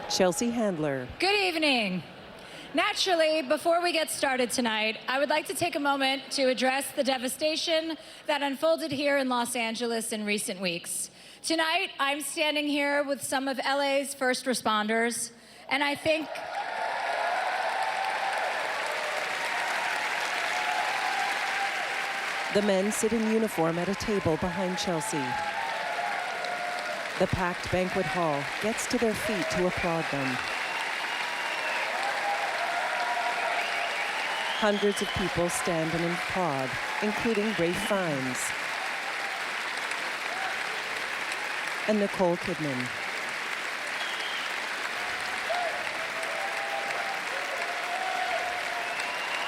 Челси Hänndler. Good evening. Naturally, before we get started tonight, I would like to take a moment to address the devastation that unfolded here in Los Angeles in recent weeks. Tonight, I'm standing here with some of LA's first responders, and I think The men sit in uniform at a table behind Chelsea. The packed banquet hall gets to their feet to applaud them. Hundreds of people stand and applaud, including Ralph Fiennes and Nicole Kidman.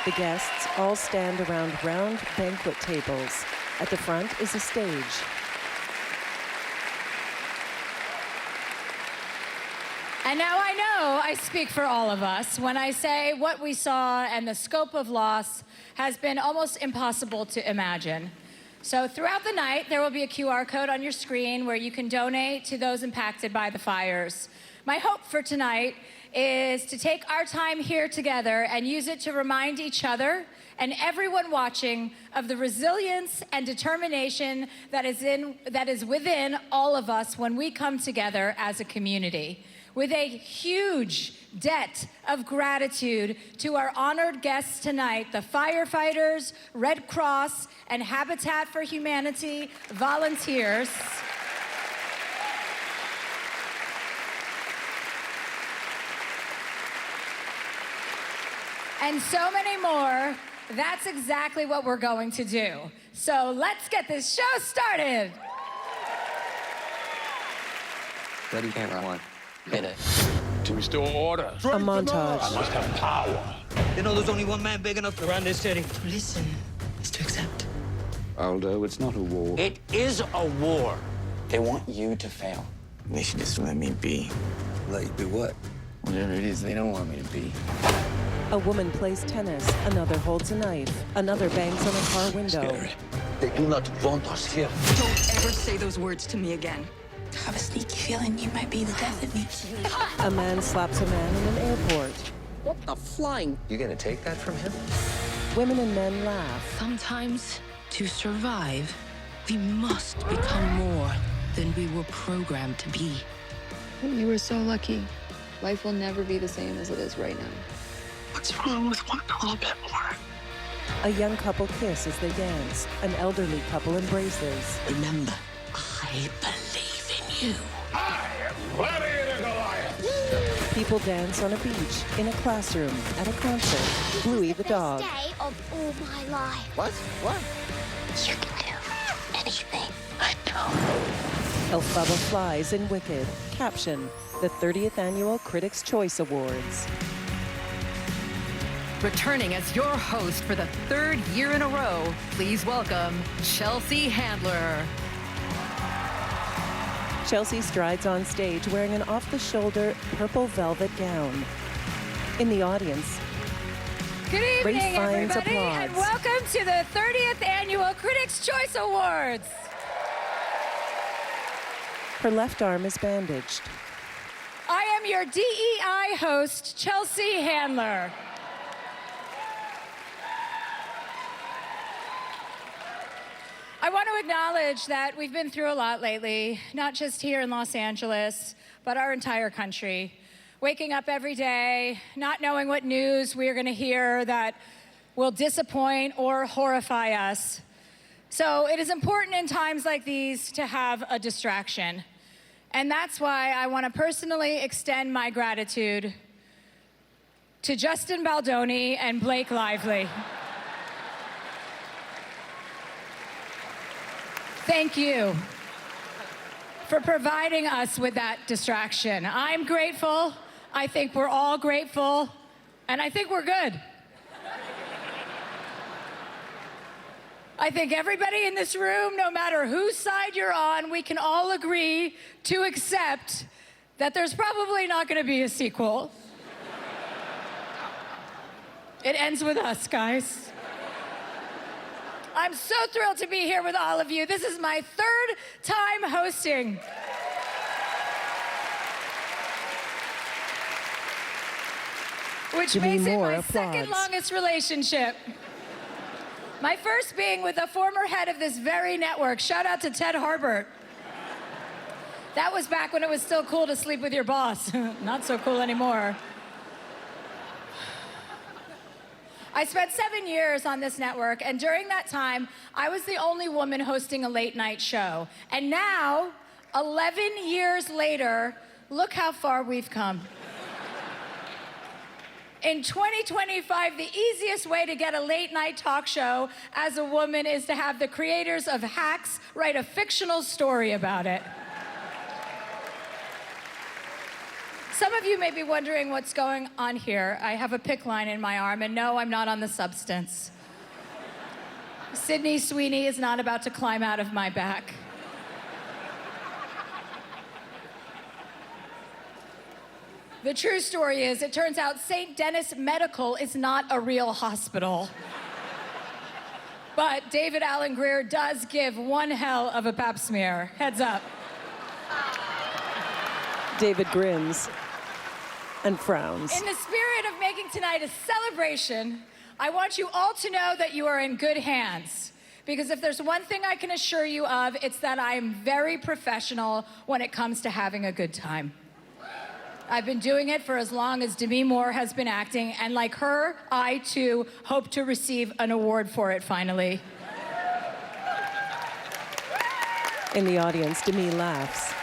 The guests all stand around round banquet tables. At the front is a stage. And now I know I speak for all of us when I say what we saw and the scope of loss has been almost impossible to imagine. So throughout the night, there will be a QR code on your screen where you can donate to those impacted by the fires. My hope for tonight is to take our time here together and use it to remind each other and everyone watching of the resilience and determination that is within all of us when we come together as a community. With a huge debt of gratitude to our honored guests tonight, the firefighters, Red Cross, and Habitat for Humanity volunteers. And so many more. That's exactly what we're going to do. So let's get this show started. Ready, camera one. Hit it. To restore order. A montage. I must have power. You know there's only one man big enough to run this city. To listen is to accept. Aldo, it's not a war. It is a war. They want you to fail. They should just let me be. Let you be what? Whatever it is they don't want me to be. A woman plays tennis. Another holds a knife. Another bangs on a car window. Scary. They do not want us here. Don't ever say those words to me again. I have a sneaky feeling you might be the death of me. A man slaps a man in an airport. What the flying? You gonna take that from him? Women and men laugh. Sometimes, to survive, we must become more than we were programmed to be. You were so lucky. Life will never be the same as it is right now. What's wrong with wanting a little bit more? A young couple kiss as they dance. An elderly couple embraces. Remember, I believe in you. I am ready to Goliath. People dance on a beach, in a classroom, at a concert. Bluey the dog. Day of all my life. What? What? You can do anything. I know. Elphaba flies in Wicked. Caption: the 30th Annual Critics' Choice Awards. Returning as your host for the third year in a row, please welcome Челси Hänndler. Chelsea strides on stage wearing an off-the-shoulder purple velvet gown. In the audience, Good evening, Ralph Fiennes everybody, and applauds. welcome to the 30th Annual Critics' Choice Awards. her left arm is bandaged. I am your DEI host, Челси Hänndler. I want to acknowledge that we've been through a lot lately, not just here in Los Angeles, but our entire country. Waking up every day, not knowing what news we are going to hear that will disappoint or horrify us. So it is important in times like these to have a distraction. And that's why I want to personally extend my gratitude to Justin Baldoni and Blake Lively. Thank you for providing us with that distraction. I'm grateful. I think we're all grateful. And I think we're good. I think everybody in this room, no matter whose side you're on, we can all agree to accept that there's probably not going to be a sequel. It ends with us, guys. I'm so thrilled to be here with all of you. This is my third time hosting. which Demi makes it Moore my applauds. second longest relationship. My first being with a former head of this very network. Shout out to Ted Harbert. That was back when it was still cool to sleep with your boss. Not so cool anymore. I spent 7 years on this network, and during that time, I was the only woman hosting a late night show. And now, 11 years later, look how far we've come. In 2025, the easiest way to get a late night talk show as a woman is to have the creators of Hacks write a fictional story about it. Some of you may be wondering what's going on here. I have a PICC line in my arm, and no, I'm not on the substance. Sydney Sweeney is not about to climb out of my back. The true story is, it turns out St. Denis Medical is not a real hospital. But David Alan Grier does give one hell of a pap smear. Heads up. David grins and frowns. In the spirit of making tonight a celebration, I want you all to know that you are in good hands. Because if there's one thing I can assure you of, it's that I am very professional when it comes to having a good time. I've been doing it for as long as Demi Moore has been acting, and like her, I too hope to receive an award for it finally. In the audience, Demi laughs.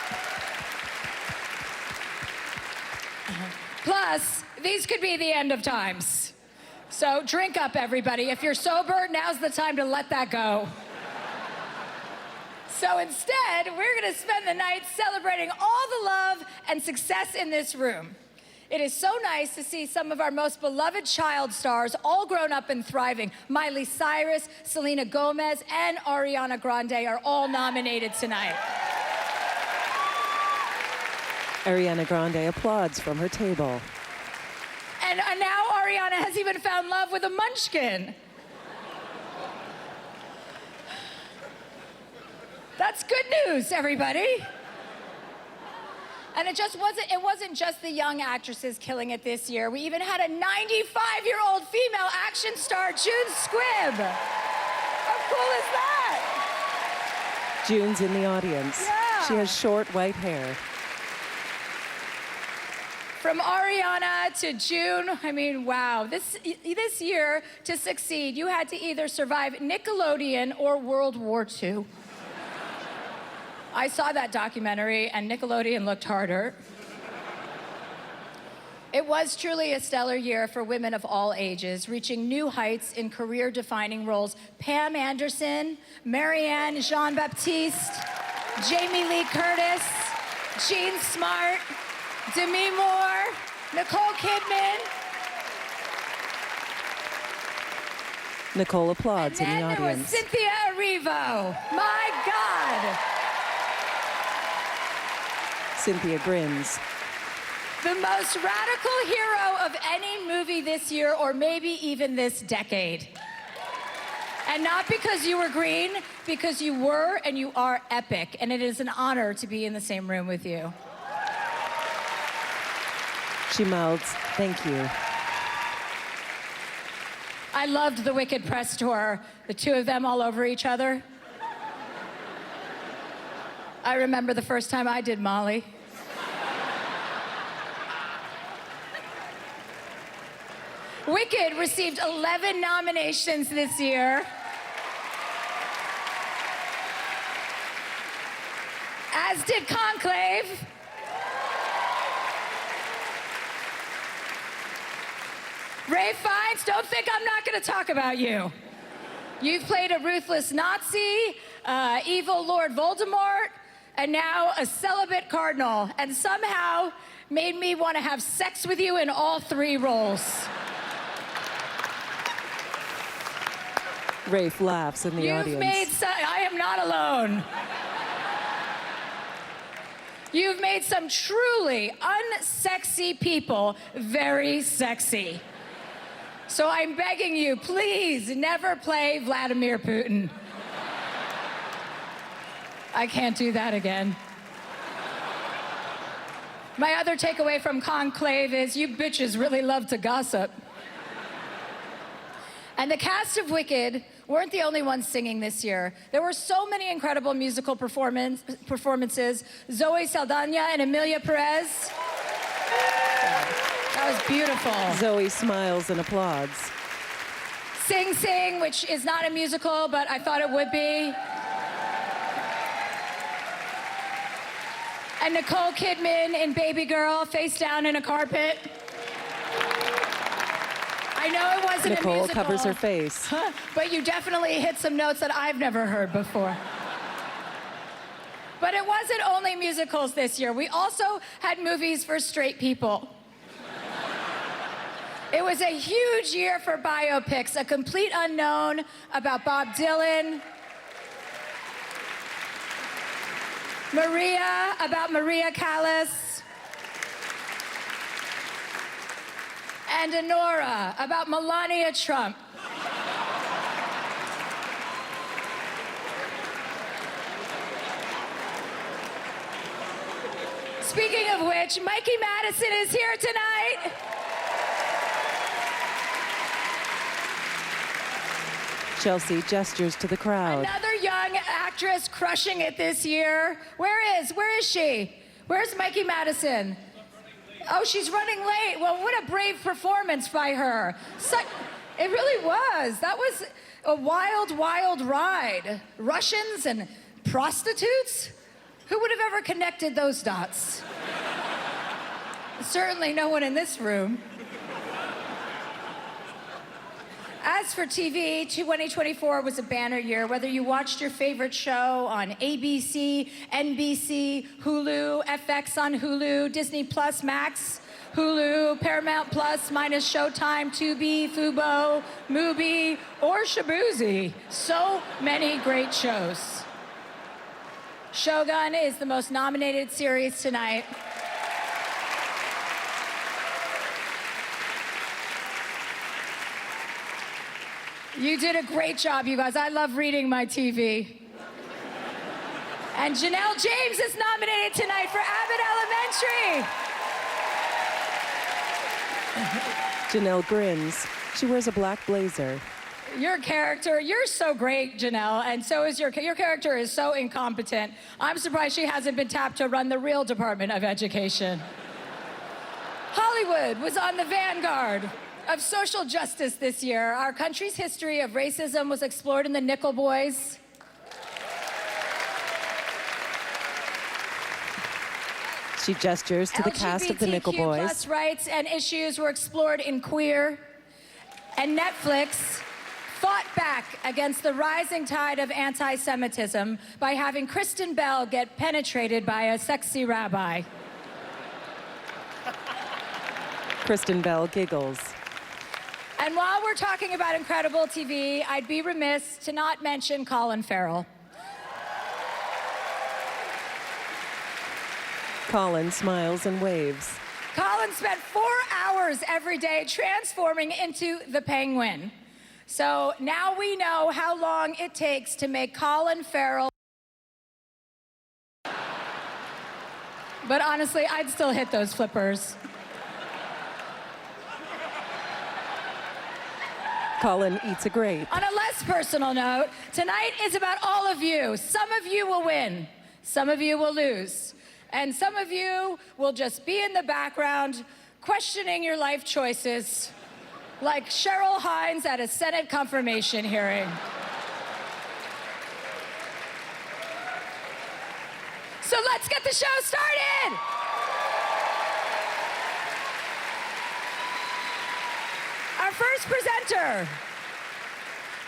Plus, these could be the end of times. So drink up, everybody. If you're sober, now's the time to let that go. So instead, we're gonna spend the night celebrating all the love and success in this room. It is so nice to see some of our most beloved child stars all grown up and thriving. Miley Cyrus, Selena Gomez, and Ariana Grande are all nominated tonight. Ariana Grande applauds from her table. And now Ariana has even found love with a munchkin. That's good news, everybody. And it wasn't just the young actresses killing it this year. We even had a 95-year-old female action star, June Squibb. How cool is that? June's in the audience. Yeah. She has short white hair. From Ariana to June, I mean, wow. This year, to succeed, you had to either survive Nickelodeon or World War II. I saw that documentary, and Nickelodeon looked harder. It was truly a stellar year for women of all ages, reaching new heights in career-defining roles. Pam Anderson, Marianne Jean-Baptiste, Jamie Lee Curtis, Jean Smart, Demi Moore, Nicole Kidman. Nicole applauds in the And then there was audience. Cynthia Erivo. My God. Cynthia grins. The most radical hero of any movie this year, or maybe even this decade. And not because you were green, because you were and you are epic. And it is an honor to be in the same room with you. She mouths, "Thank you." I loved the Wicked press tour, the two of them all over each other. I remember the first time I did Molly. Wicked received 11 nominations this year. As did Conclave. Ray Fiennes, don't think I'm not going to talk about you. You've played a ruthless Nazi, evil Lord Voldemort, and now a celibate cardinal, and somehow made me want to have sex with you in all three roles. Rafe laughs in the audience. I am not alone. You've made some truly unsexy people very sexy. So I'm begging you, please never play Vladimir Putin. I can't do that again. My other takeaway from Conclave is you bitches really love to gossip. And the cast of Wicked weren't the only ones singing this year. There were so many incredible musical performances. Zoe Saldana and Emilia Perez. That was beautiful. Zoe smiles and applauds. Sing Sing, which is not a musical, but I thought it would be. And Nicole Kidman in Baby Girl, face down in a carpet. I know it wasn't Nicole a musical. covers her face. But you definitely hit some notes that I've never heard before. But it wasn't only musicals this year. We also had movies for straight people. It was a huge year for biopics, A Complete Unknown about Bob Dylan, Maria about Maria Callas, and Honora about Melania Trump. Speaking of which, Mikey Madison is here tonight. Chelsea gestures to the crowd. Another young actress crushing it this year. Where is she? Where's Mikey Madison? Oh, she's running late. Well, what a brave performance by her. It really was. That was a wild, wild ride. Russians and prostitutes? Who would have ever connected those dots? Certainly no one in this room. As for TV, 2024 was a banner year. Whether you watched your favorite show on ABC, NBC, Hulu, FX on Hulu, Disney Plus Max, Hulu, Paramount Plus minus Showtime, Tubi, Fubo, Mubi, or Shabuzi. So many great shows. Shogun is the most nominated series tonight. You did a great job, you guys. I love reading my TV. And Janelle James is nominated tonight for Abbott Elementary. Janelle grins. She wears a black blazer. Your character, you're so great, Janelle, and so is your character is so incompetent. I'm surprised she hasn't been tapped to run the real Department of Education. Hollywood was on the vanguard of social justice this year. Our country's history of racism was explored in the Nickel Boys. She gestures to the cast of the Nickel Boys. LGBTQ+ rights and issues were explored in Queer. And Netflix fought back against the rising tide of anti-Semitism by having Kristen Bell get penetrated by a sexy rabbi. Kristen Bell giggles. And while we're talking about incredible TV, I'd be remiss to not mention Colin Farrell. Colin smiles and waves. Colin spent 4 hours every day transforming into the Penguin. So now we know how long it takes to make Colin Farrell. But honestly, I'd still hit those flippers. Colin eats a grape. On a less personal note, tonight is about all of you. Some of you will win, some of you will lose, and some of you will just be in the background questioning your life choices, like Cheryl Hines at a Senate confirmation hearing. So let's get the show started!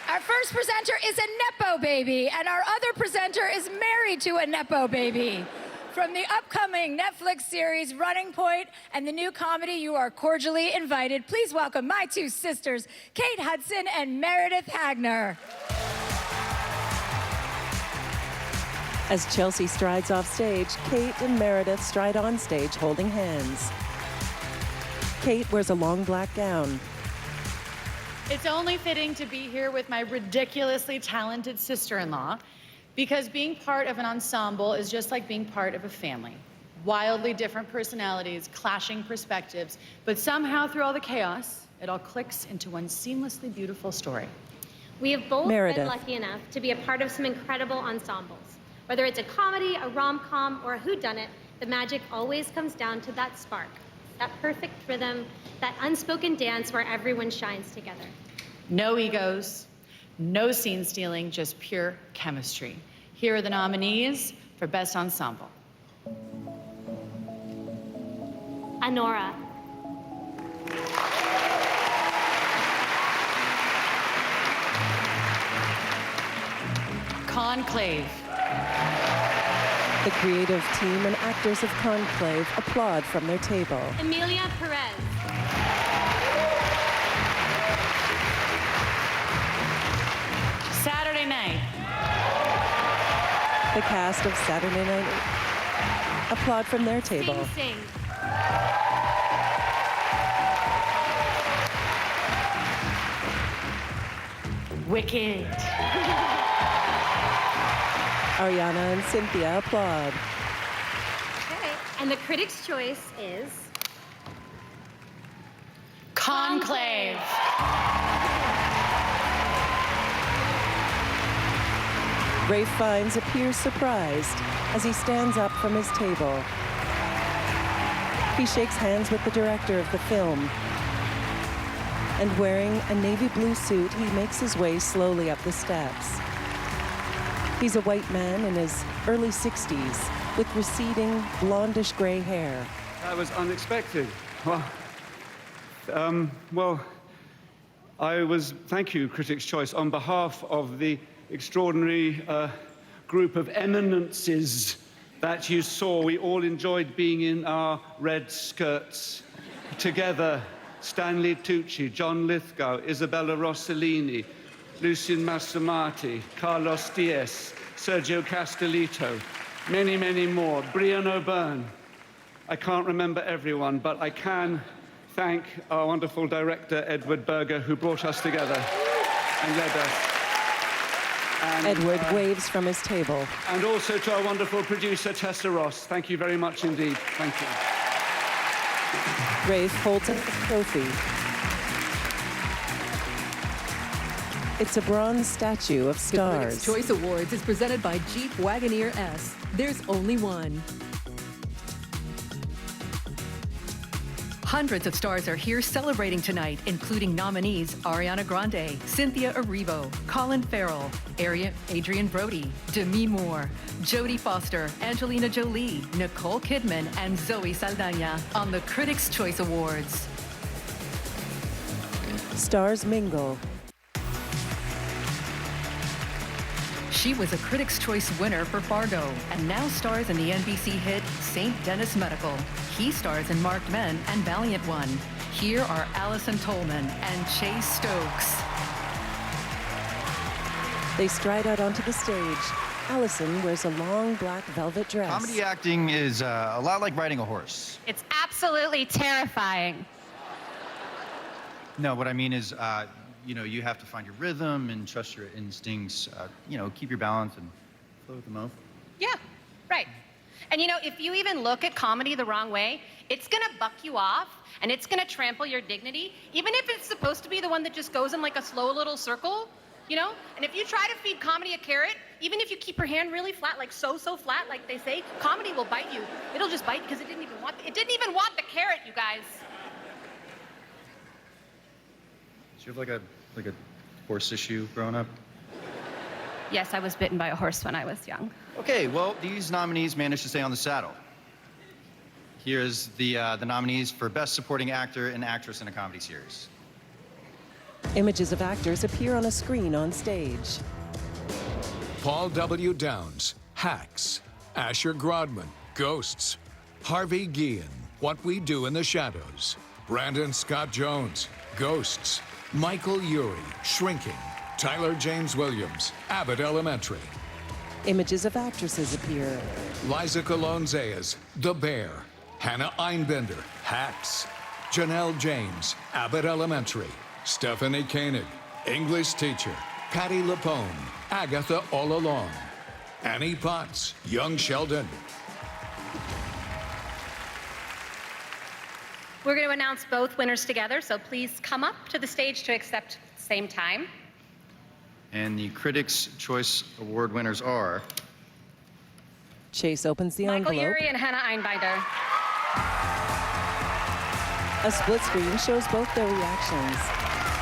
Our first presenter is a Nepo baby, and our other presenter is married to a Nepo baby. From the upcoming Netflix series Running Point and the new comedy You Are Cordially Invited, please welcome my two sisters, Kate Hudson and Meredith Hagner. As Chelsea strides off stage, Kate and Meredith stride on stage holding hands. Kate wears a long black gown. It's only fitting to be here with my ridiculously talented sister-in-law, because being part of an ensemble is just like being part of a family. Wildly different personalities, clashing perspectives, but somehow through all the chaos, it all clicks into one seamlessly beautiful story. We have both Meredith. been lucky enough to be a part of some incredible ensembles. Whether it's a comedy, a rom-com, or a whodunit, the magic always comes down to that spark, that perfect rhythm, that unspoken dance where everyone shines together. No egos, no scene stealing, just pure chemistry. Here are the nominees for Best Ensemble. Anora. Conclave. The creative team and actors of Conclave applaud from their table. Emilia Perez. Saturday Night. The cast of Saturday Night applaud from their table. Sing Sing. Wicked. Ariana and Cynthia applaud. Okay, and the critics' choice is Conclave. Rafe Fiennes appears surprised as he stands up from his table. He shakes hands with the director of the film. And wearing a navy blue suit, he makes his way slowly up the steps. He's a white man in his early 60s with receding blondish gray hair. That was unexpected. Thank you, Critics' Choice, on behalf of the extraordinary group of eminences that you saw. We all enjoyed being in our red skirts together. Stanley Tucci, John Lithgow, Isabella Rossellini, Lucien Massamati, Carlos Diaz, Sergio Castellito, many, many more. Brian O'Byrne. I can't remember everyone, but I can thank our wonderful director, Edward Berger, who brought us together and led us. And, Edward waves from his table. And also to our wonderful producer, Tessa Ross. Thank you very much indeed. Thank you. Rafe holds up the trophy. It's a bronze statue of The Critics' stars. Choice Awards is presented by Jeep Wagoneer S. There's only one. Hundreds of stars are here celebrating tonight, including nominees Ariana Grande, Cynthia Erivo, Colin Farrell, Adrian Brody, Demi Moore, Jodie Foster, Angelina Jolie, Nicole Kidman, and Zoe Saldana on the Critics' Choice Awards. Stars mingle. She was a Critics' Choice winner for Fargo and now stars in the NBC hit St. Denis Medical. He stars in Marked Men and Valiant One. Here are Allison Tolman and Chase Stokes. They stride out onto the stage. Allison wears a long black velvet dress. Comedy acting is a lot like riding a horse. It's absolutely terrifying. No, what I mean is, you have to find your rhythm and trust your instincts. Keep your balance and flow with the mouth. Yeah, right. And if you even look at comedy the wrong way, it's gonna buck you off and it's gonna trample your dignity, even if it's supposed to be the one that just goes in like a slow little circle, And if you try to feed comedy a carrot, even if you keep your hand really flat, like so flat, like they say, comedy will bite you. It'll just bite because it didn't even want the carrot, you guys. Do you have like a horse issue growing up? Yes, I was bitten by a horse when I was young. Okay, well, these nominees managed to stay on the saddle. Here's the nominees for Best Supporting Actor and Actress in a Comedy Series. Images of actors appear on a screen on stage. Paul W. Downs, Hacks. Asher Grodman, Ghosts. Harvey Guillen, What We Do in the Shadows. Brandon Scott Jones, Ghosts. Michael Urie, Shrinking. Tyler James Williams, Abbott Elementary. Images of actresses appear. Liza Colon-Zayas, The Bear. Hannah Einbender, Hacks. Janelle James, Abbott Elementary. Stephanie Koenig, English Teacher. Patty Lapone, Agatha All Along. Annie Potts, Young Sheldon. We're going to announce both winners together, so please come up to the stage to accept at the same time. And the Critics' Choice Award winners are... Chase opens the Michael envelope. Urie and Hannah Einbinder. A split screen shows both their reactions.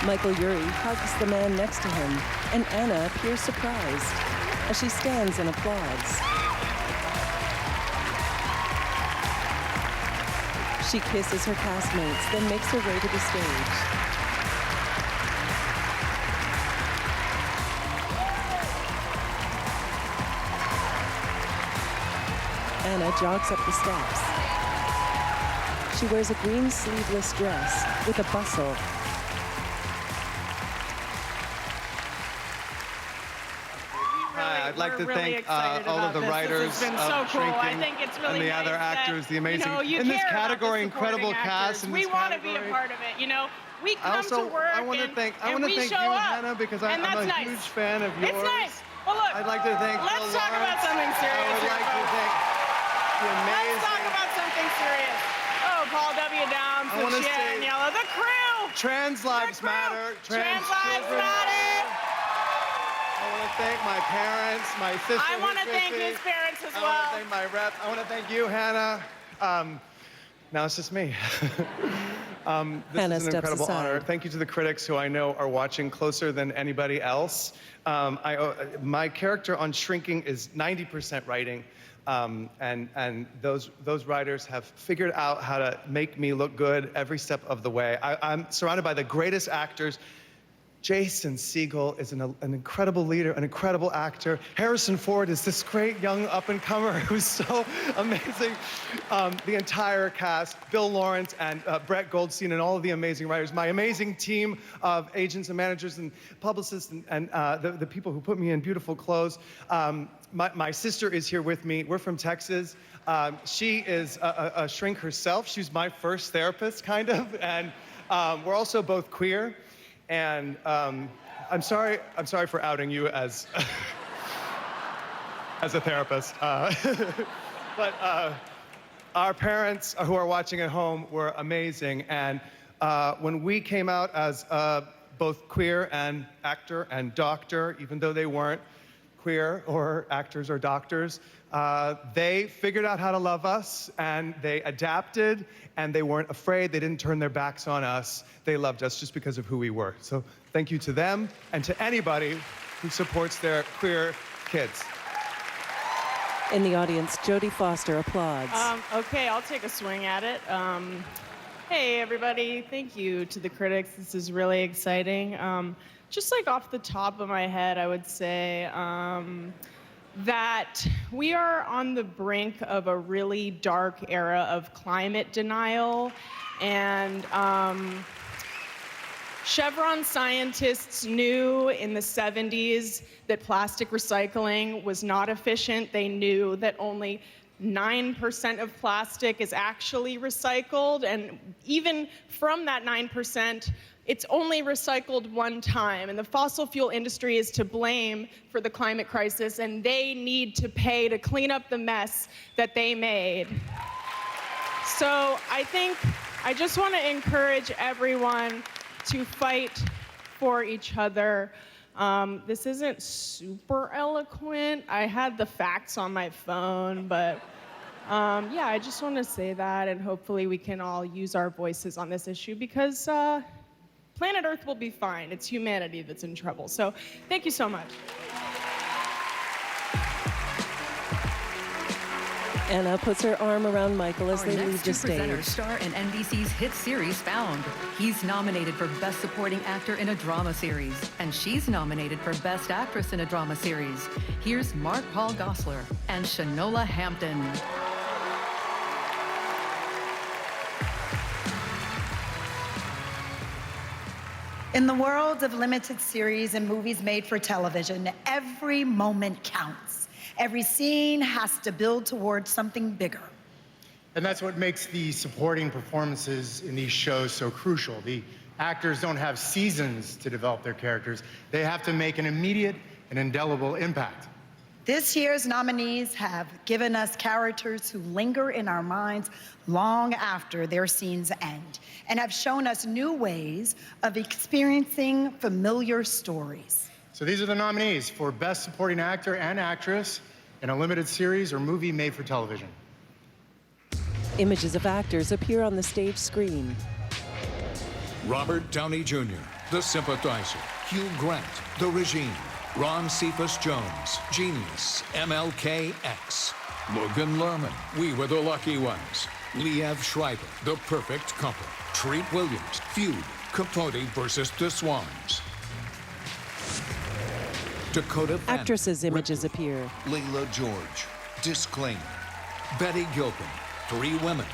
Michael Urie hugs the man next to him, and Anna appears surprised as she stands and applauds. She kisses her castmates, then makes her way to the stage. Anna jogs up the steps. She wears a green sleeveless dress with a bustle. I'd like to thank all of the writers of Shrinking and the other actors, the amazing, in this category, incredible cast. We want to be a part of it, you know. We come to work I want to thank you, Hannah, because I'm a huge fan of yours. It's nice. Well, look, I'd like to thank let's talk about something serious. I would like to thank the amazing... Let's talk about something serious. Oh, Paul W. Downs, the Chin Yellow, the crew. Trans lives matter. Trans lives matter. I want to thank my parents, my sister. I want to thank his parents as well. I want to thank my rep. I want to thank you, Hannah. Now it's just me. This is an incredible honor. Thank you to the critics who I know are watching closer than anybody else. My character on Shrinking is 90% writing, and those writers have figured out how to make me look good every step of the way. I'm surrounded by the greatest actors. Jason Segel is an incredible leader, an incredible actor. Harrison Ford is this great young up-and-comer who's so amazing. The entire cast, Bill Lawrence and Brett Goldstein and all of the amazing writers, my amazing team of agents and managers and publicists and the people who put me in beautiful clothes. My sister is here with me. We're from Texas. She is a shrink herself. She's my first therapist, kind of. And we're also both queer. And I'm sorry for outing you as as a therapist. But our parents who are watching at home were amazing. And when we came out as both queer and actor and doctor, even though they weren't queer or actors or doctors, they figured out how to love us, and they adapted, and they weren't afraid. They didn't turn their backs on us. They loved us just because of who we were. So thank you to them and to anybody who supports their queer kids. In the audience, Jodie Foster applauds. Okay, I'll take a swing at it. Hey, everybody. Thank you to the critics. This is really exciting. Just like off the top of my head, I would say that we are on the brink of a really dark era of climate denial. And Chevron scientists knew in the 70s that plastic recycling was not efficient. They knew that only 9% of plastic is actually recycled. And even from that 9%, it's only recycled one time, and the fossil fuel industry is to blame for the climate crisis, and they need to pay to clean up the mess that they made. So I just want to encourage everyone to fight for each other. This isn't super eloquent. I had the facts on my phone, but yeah, I just want to say that, and hopefully we can all use our voices on this issue, because planet Earth will be fine. It's humanity that's in trouble. So thank you so much. Anna puts her arm around Michael as they leave the stage. Our next two presenters star in NBC's hit series Found. He's nominated for Best Supporting Actor in a Drama Series, and she's nominated for Best Actress in a Drama Series. Here's Mark Paul Gosselaar and Shanola Hampton. In the world of limited series and movies made for television, every moment counts. Every scene has to build towards something bigger. And that's what makes the supporting performances in these shows so crucial. The actors don't have seasons to develop their characters. They have to make an immediate and indelible impact. This year's nominees have given us characters who linger in our minds long after their scenes end and have shown us new ways of experiencing familiar stories. So these are the nominees for Best Supporting Actor and Actress in a limited series or movie made for television. Images of actors appear on the stage screen. Robert Downey Jr., The Sympathizer. Hugh Grant, The Regime. Ron Cephas Jones, Genius, MLK-X. Logan Lerman, We Were the Lucky Ones. Liev Schreiber, The Perfect Couple. Treat Williams, Feud, Capote versus the Swans. Dakota Fanning, Actresses' images appear. Layla George, Disclaimer. Betty Gilpin, Three Women.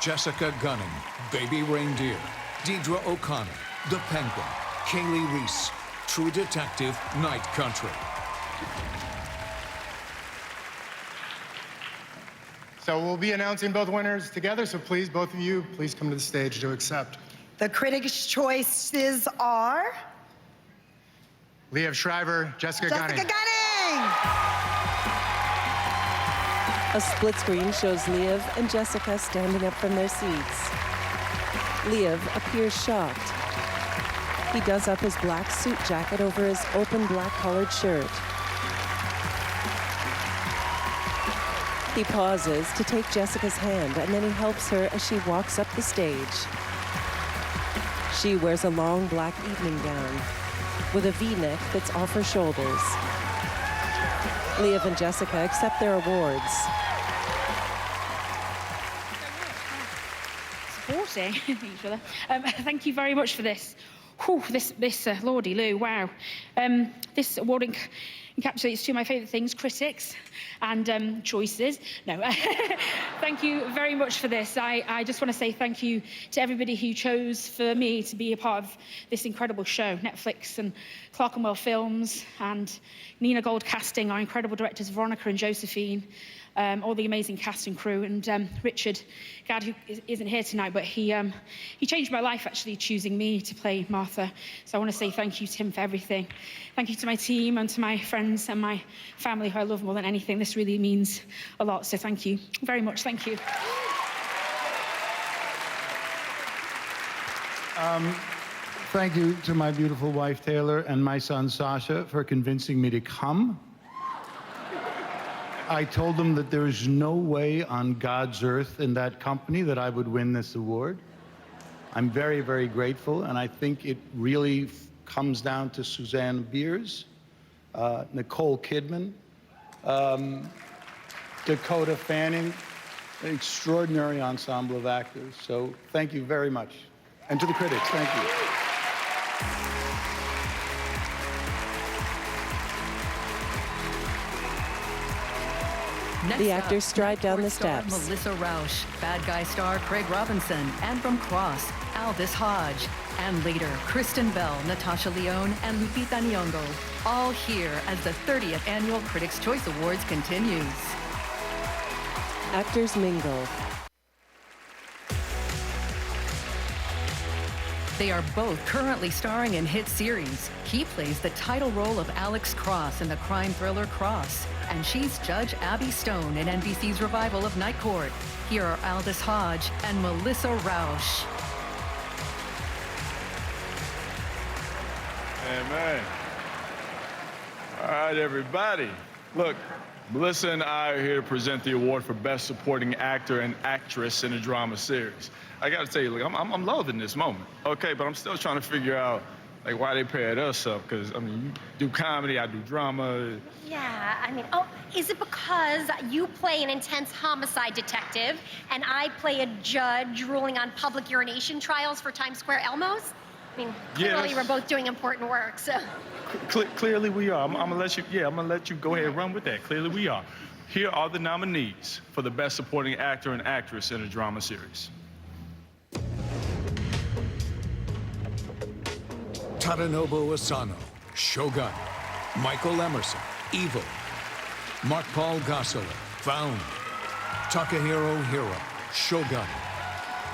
Jessica Gunning, Baby Reindeer. Deidre O'Connor, The Penguin. Kaylee Reese, True Detective, Night Country. So we'll be announcing both winners together, so please, both of you, please come to the stage to accept. The critics' choices are... Liev Schreiber, Jessica Gunning. A split screen shows Liev and Jessica standing up from their seats. Liev appears shocked. He does up his black suit jacket over his open black collared shirt. He pauses to take Jessica's hand, and then he helps her as she walks up the stage. She wears a long black evening gown with a V-neck that's off her shoulders. Liev and Jessica accept their awards. Supporting each other. Thank you very much for this. Whew, this Lordy Lou, wow. This award encapsulates two of my favourite things, critics and choices. No, thank you very much for this. I just want to say thank you to everybody who chose for me to be a part of this incredible show. Netflix and Clerkenwell Films and Nina Gold Casting, our incredible directors Veronica and Josephine, all the amazing cast and crew, and Richard Gadd, who isn't here tonight, but he changed my life, actually, choosing me to play Martha. So I want to say thank you to him for everything. Thank you to my team and to my friends and my family, who I love more than anything. This really means a lot, so thank you very much. Thank you. Thank you to my beautiful wife, Taylor, and my son, Sasha, for convincing me to come. I told them that there is no way on God's earth in that company that I would win this award. I'm very, very grateful, and I think it really comes down to Suzanne Biers, Nicole Kidman, Dakota Fanning, an extraordinary ensemble of actors. So thank you very much. And to the critics, thank you. Next the up, actors stride down the star steps. Melissa Rauch, bad guy star Craig Robinson, and from Cross, Aldous Hodge, and later Kristen Bell, Natasha Lyonne, and Lupita Nyong'o, all here as the 30th Annual Critics' Choice Awards continues. Actors mingle. They are both currently starring in hit series. He plays the title role of Alex Cross in the crime thriller Cross, and she's Judge Abby Stone in NBC's revival of Night Court. Here are Aldous Hodge and Melissa Rauch. Amen. All right, everybody. Look, Melissa and I are here to present the award for Best Supporting Actor and Actress in a Drama Series. I gotta tell you, look, I'm loving this moment, okay? But I'm still trying to figure out, like, why they paired us up, because, I mean, you do comedy, I do drama. Yeah, I mean, oh, is it because you play an intense homicide detective and I play a judge ruling on public urination trials for Times Square Elmos? I mean, clearly we're both doing important work, so. Clearly we are. I'm gonna let you go ahead and run with that. Clearly we are. Here are the nominees for the Best Supporting Actor and Actress in a Drama Series. Tadanobu Asano, Shogun. Michael Emerson, Evil. Mark Paul Gosselaar, Found. Takahiro Hiro, Shogun.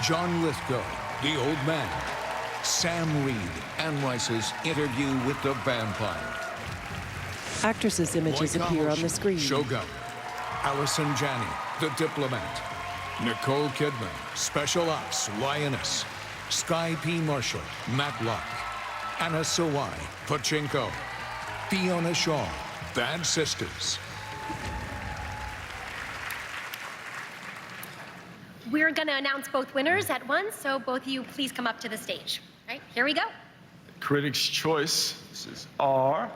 John Lithgow, The Old Man. Sam Reed, Anne Rice's Interview with the Vampire. Actresses' images appear on the screen. Shogun. Allison Janney, The Diplomat. Nicole Kidman, Special Ops, Lioness. Sky P. Marshall, Matlock. Anna Sawai, Pachinko. Fiona Shaw, Bad Sisters. We're going to announce both winners at once, so both of you please come up to the stage. All right, here we go. Critics' choice. This is R.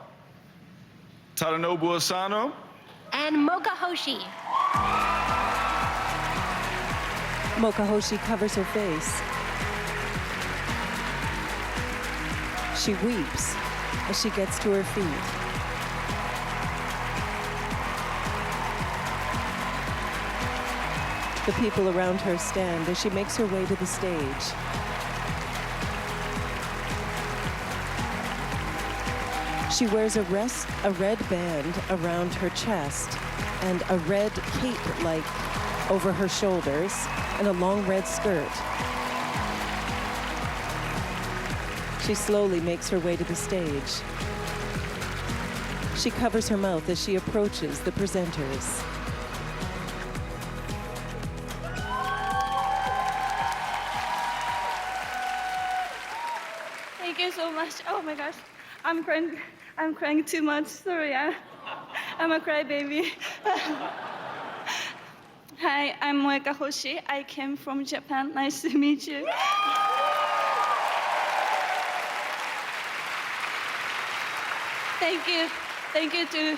Tadanobu Asano. And Moka Hoshi. Moka Hoshi covers her face. She weeps as she gets to her feet. The people around her stand as she makes her way to the stage. She wears a red band around her chest and a red cape-like over her shoulders and a long red skirt. She slowly makes her way to the stage. She covers her mouth as she approaches the presenters. Thank you so much. Oh my gosh, I'm crying too much. Sorry, I'm a crybaby. Hi, I'm Moeka Hoshi. I came from Japan. Nice to meet you. Thank you to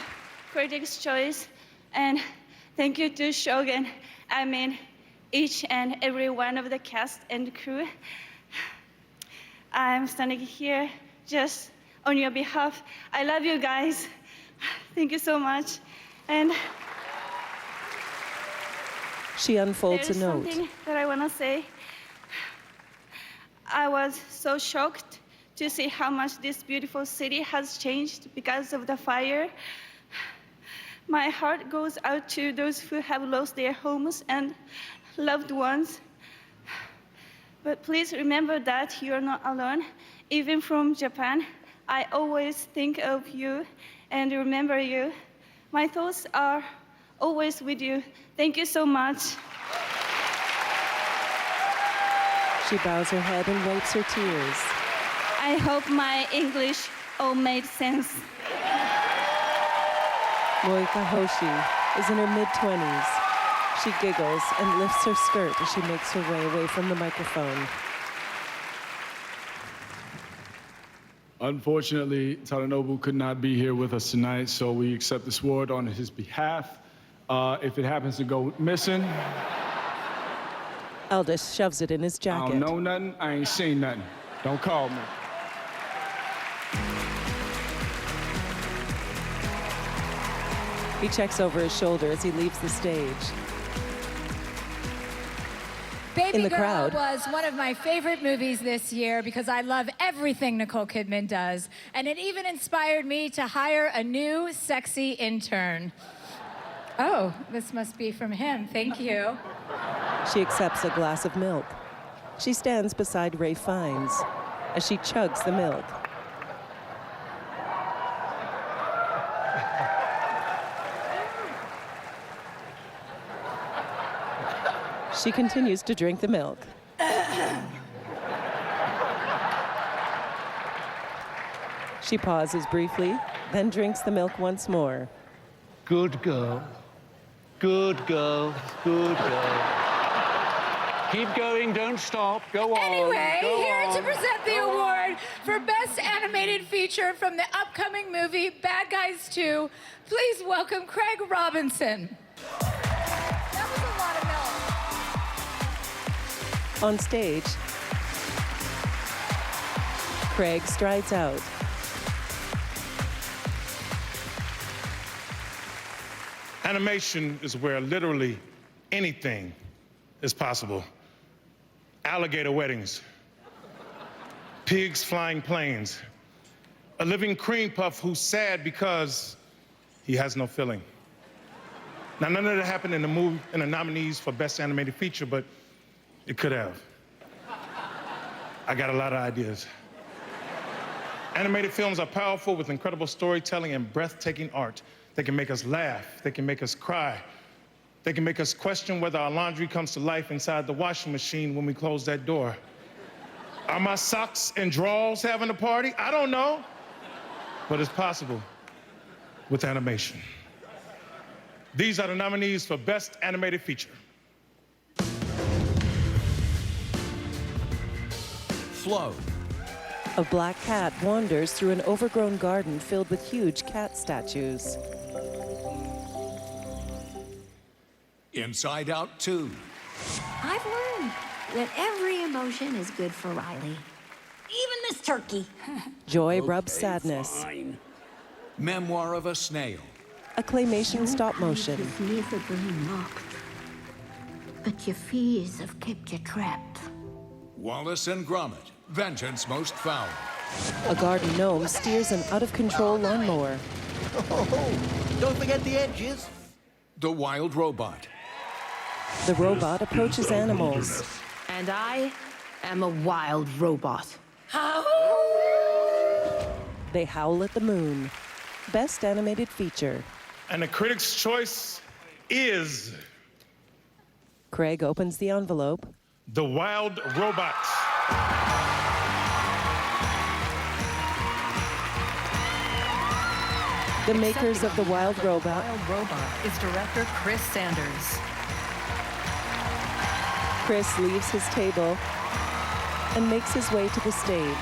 Critics' Choice, and thank you to Shogun. I mean, each and every one of the cast and crew. I'm standing here just on your behalf. I love you guys. Thank you so much. And she unfolds a note. There's something that I want to say. I was so shocked to see how much this beautiful city has changed because of the fire. My heart goes out to those who have lost their homes and loved ones. But please remember that you're not alone. Even from Japan, I always think of you and remember you. My thoughts are always with you. Thank you so much. She bows her head and wipes her tears. I hope my English all made sense. Moeka Hoshi is in her mid-20s. She giggles and lifts her skirt as she makes her way away from the microphone. Unfortunately, Tadanobu could not be here with us tonight, so we accept this award on his behalf. If it happens to go missing, Aldous shoves it in his jacket. I don't know nothing, I ain't seen nothing. Don't call me. He checks over his shoulder as he leaves the stage. Baby In the Girl crowd was one of my favorite movies this year because I love everything Nicole Kidman does. And it even inspired me to hire a new sexy intern. Oh, this must be from him. Thank you. She accepts a glass of milk. She stands beside Ray Fiennes as she chugs the milk. She continues to drink the milk. She pauses briefly, then drinks the milk once more. Good girl. Good girl. Good girl. Keep going, don't stop. Go on. Anyway, go here on. to present the award for Best Animated Feature from the upcoming movie Bad Guys 2, please welcome Craig Robinson. That was a lot of milk. On stage, Craig strides out. Animation is where literally anything is possible. Alligator weddings, pigs flying planes, a living cream puff who's sad because he has no filling. Now, none of that happened in the movie, in the nominees for Best Animated Feature, but it could have. I got a lot of ideas. Animated films are powerful with incredible storytelling and breathtaking art. They can make us laugh. They can make us cry. They can make us question whether our laundry comes to life inside the washing machine when we close that door. Are my socks and drawers having a party? I don't know. But it's possible with animation. These are the nominees for Best Animated Feature. Flow. A black cat wanders through an overgrown garden filled with huge cat statues. Inside Out 2. I've learned that every emotion is good for Riley. Even this turkey. Joy rubs sadness. Fine. Memoir of a Snail. A claymation stop motion. You've never been mocked, but your fears have kept you trapped. Wallace and Gromit. Vengeance Most Foul. A garden gnome steers an out-of-control lawnmower. Oh, don't forget the edges. The Wild Robot. The robot approaches animals. And I am a wild robot. They howl at the moon. Best Animated Feature. And the Critics' Choice is... Craig opens the envelope. The Wild Robot. The makers of The Wild Robot. Wild Robot is director Chris Sanders. Chris leaves his table and makes his way to the stage.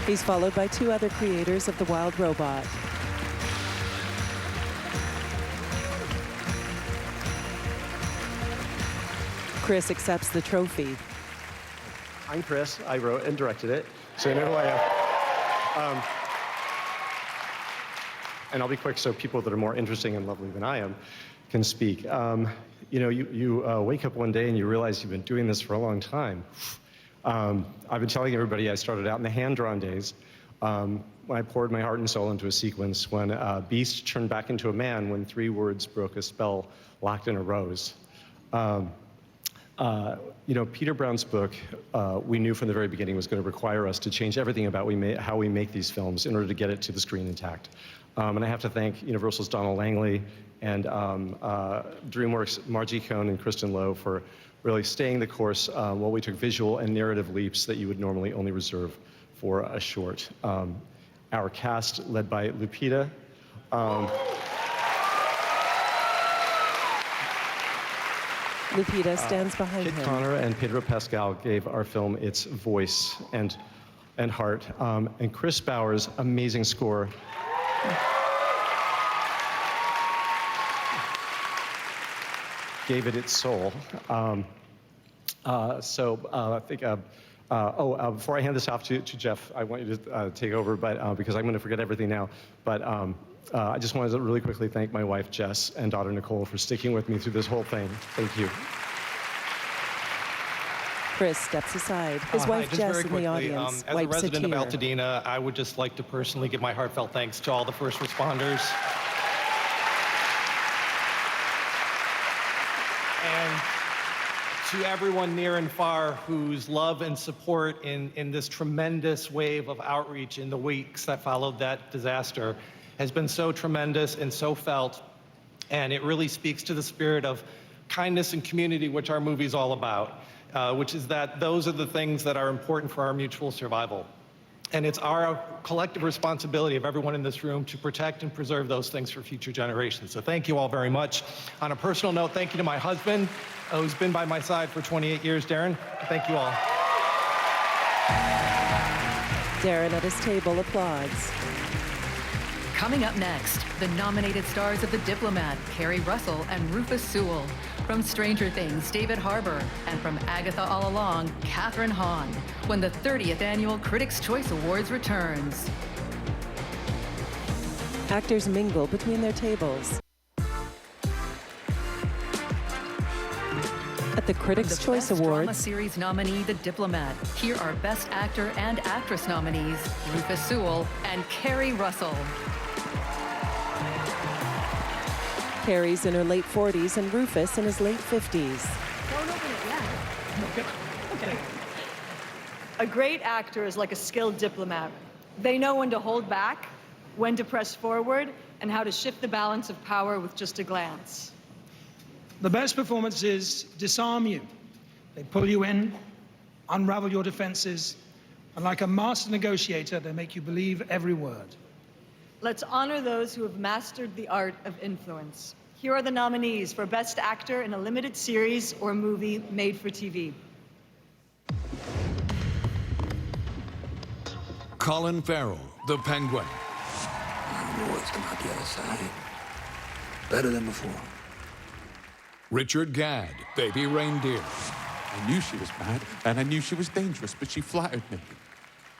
He's followed by two other creators of The Wild Robot. Chris accepts the trophy. I'm Chris. I wrote and directed it, so you know who I am. And I'll be quick so people that are more interesting and lovely than I am can speak. You know, you wake up one day and you realize you've been doing this for a long time. I've been telling everybody I started out in the hand-drawn days when I poured my heart and soul into a sequence, when a beast turned back into a man, when 3 words broke a spell locked in a rose. You know, Peter Brown's book, we knew from the very beginning was going to require us to change everything about how we make these films in order to get it to the screen intact. And I have to thank Universal's Donald Langley and DreamWorks' Margie Cohn and Kristen Lowe for really staying the course while we took visual and narrative leaps that you would normally only reserve for a short. Our cast, led by Lupita. Lupita stands behind Kit him. Connor and Pedro Pascal gave our film its voice and heart. And Chris Bauer's amazing score. Gave it its soul. I think, before I hand this off to Jeff, I want you to take over, but because I'm going to forget everything now. But I just wanted to really quickly thank my wife, Jess, and daughter, Nicole, for sticking with me through this whole thing. Thank you. Chris steps aside. His wife, Jess, in the audience, as a wipes a resident of tear. Altadena, I would just like to personally give my heartfelt thanks to all the first responders. And to everyone near and far whose love and support in this tremendous wave of outreach in the weeks that followed that disaster has been so tremendous and so felt. And it really speaks to the spirit of kindness and community, which our movie's all about, which is that those are the things that are important for our mutual survival. And it's our collective responsibility of everyone in this room to protect and preserve those things for future generations. So thank you all very much. On a personal note, thank you to my husband, who's been by my side for 28 years, Darren. Thank you all. Darren at his table applauds. Coming up next, the nominated stars of The Diplomat, Kerry Russell and Rufus Sewell. From Stranger Things, David Harbour. And from Agatha All Along, Katherine Hahn. When the 30th Annual Critics' Choice Awards returns. Actors mingle between their tables. At the Critics' Choice Best Awards, Drama Series nominee, The Diplomat. Here are Best Actor and Actress nominees, Rufus Sewell and Kerry Russell. Carrie's in her late 40s and Rufus in his late 50s. Don't open it yet. A great actor is like a skilled diplomat. They know when to hold back, when to press forward, and how to shift the balance of power with just a glance. The best performances disarm you. They pull you in, unravel your defenses, and like a master negotiator, they make you believe every word. Let's honor those who have mastered the art of influence. Here are the nominees for Best Actor in a Limited Series or Movie Made for TV. Colin Farrell, the Penguin. I've always come out the other side. Better than before. Richard Gadd, Baby Reindeer. I knew she was bad, and I knew she was dangerous, but she flattered me.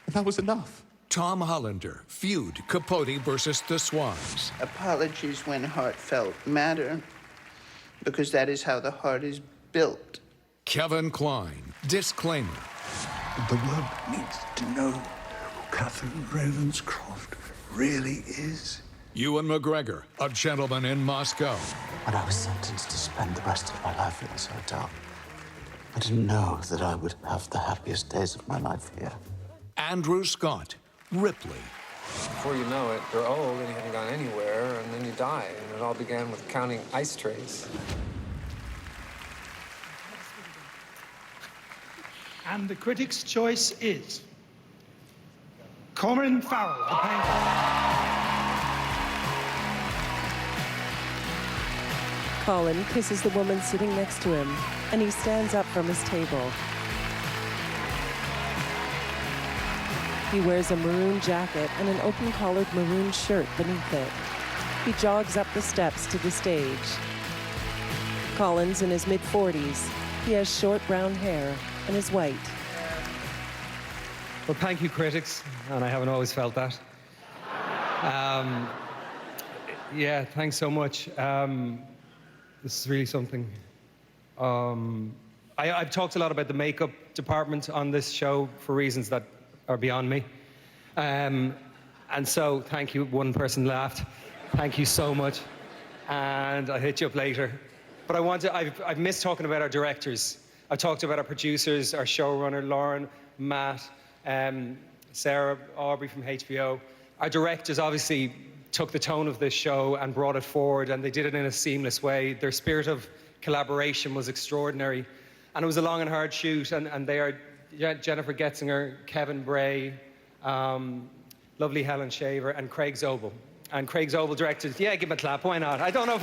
And that was enough. Tom Hollander, Feud, Capote versus the Swans. Apologies when heartfelt matter, because that is how the heart is built. Kevin Kline, Disclaimer. The world needs to know who Catherine Ravenscroft really is. Ewan McGregor, A Gentleman in Moscow. When I was sentenced to spend the rest of my life in this hotel, I didn't know that I would have the happiest days of my life here. Andrew Scott, Ripley. Before you know it, you're old and you haven't gone anywhere, and then you die. And it all began with counting ice trays. And the critics' choice is Colin Farrell, the Penguin. Colin kisses the woman sitting next to him, and he stands up from his table. He wears a maroon jacket and an open-collared maroon shirt beneath it. He jogs up the steps to the stage. Colin's in his mid-40s. He has short brown hair and is white. Well, thank you, critics, and I haven't always felt that. Yeah, thanks so much. This is really something. I've talked a lot about the makeup department on this show for reasons that are beyond me. And so, thank you. One person laughed. Thank you so much. And I'll hit you up later. But I've missed talking about our directors. I've talked about our producers, our showrunner, Lauren, Matt, Sarah, Aubrey from HBO. Our directors obviously took the tone of this show and brought it forward, and they did it in a seamless way. Their spirit of collaboration was extraordinary. And it was a long and hard shoot, and they are Jennifer Getzinger, Kevin Bray, lovely Helen Shaver, and Craig Zobel. And Craig Zobel directed, yeah, give him a clap, why not? I don't know if...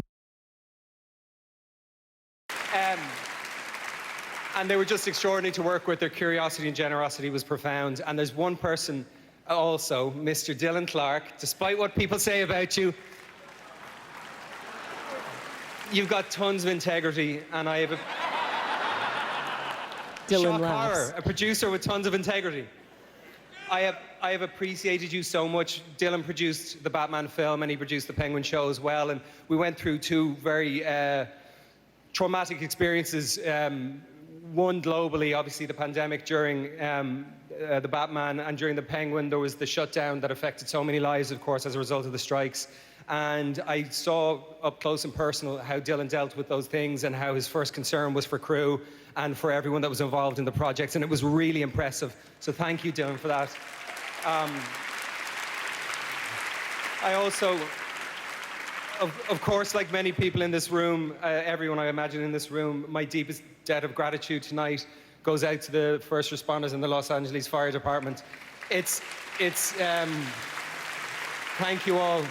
And they were just extraordinary to work with. Their curiosity and generosity was profound. And there's one person also, Mr. Dylan Clark, despite what people say about you, you've got tons of integrity, and I have a... Dylan Shock laughs. horror, a producer with tons of integrity. I have appreciated you so much. Dylan produced the Batman film, and he produced the Penguin show as well, and we went through two very traumatic experiences. One globally, obviously the pandemic during the Batman, and during the Penguin there was the shutdown that affected so many lives, of course, as a result of the strikes. And I saw up close and personal how Dylan dealt with those things, and how his first concern was for crew and for everyone that was involved in the project, and it was really impressive. So thank you, Dylan, for that. I also, of course, like many people in this room, everyone I imagine in this room, my deepest debt of gratitude tonight goes out to the first responders in the Los Angeles Fire Department. Thank you all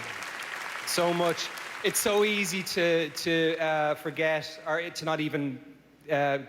so much. It's so easy to forget, or to not even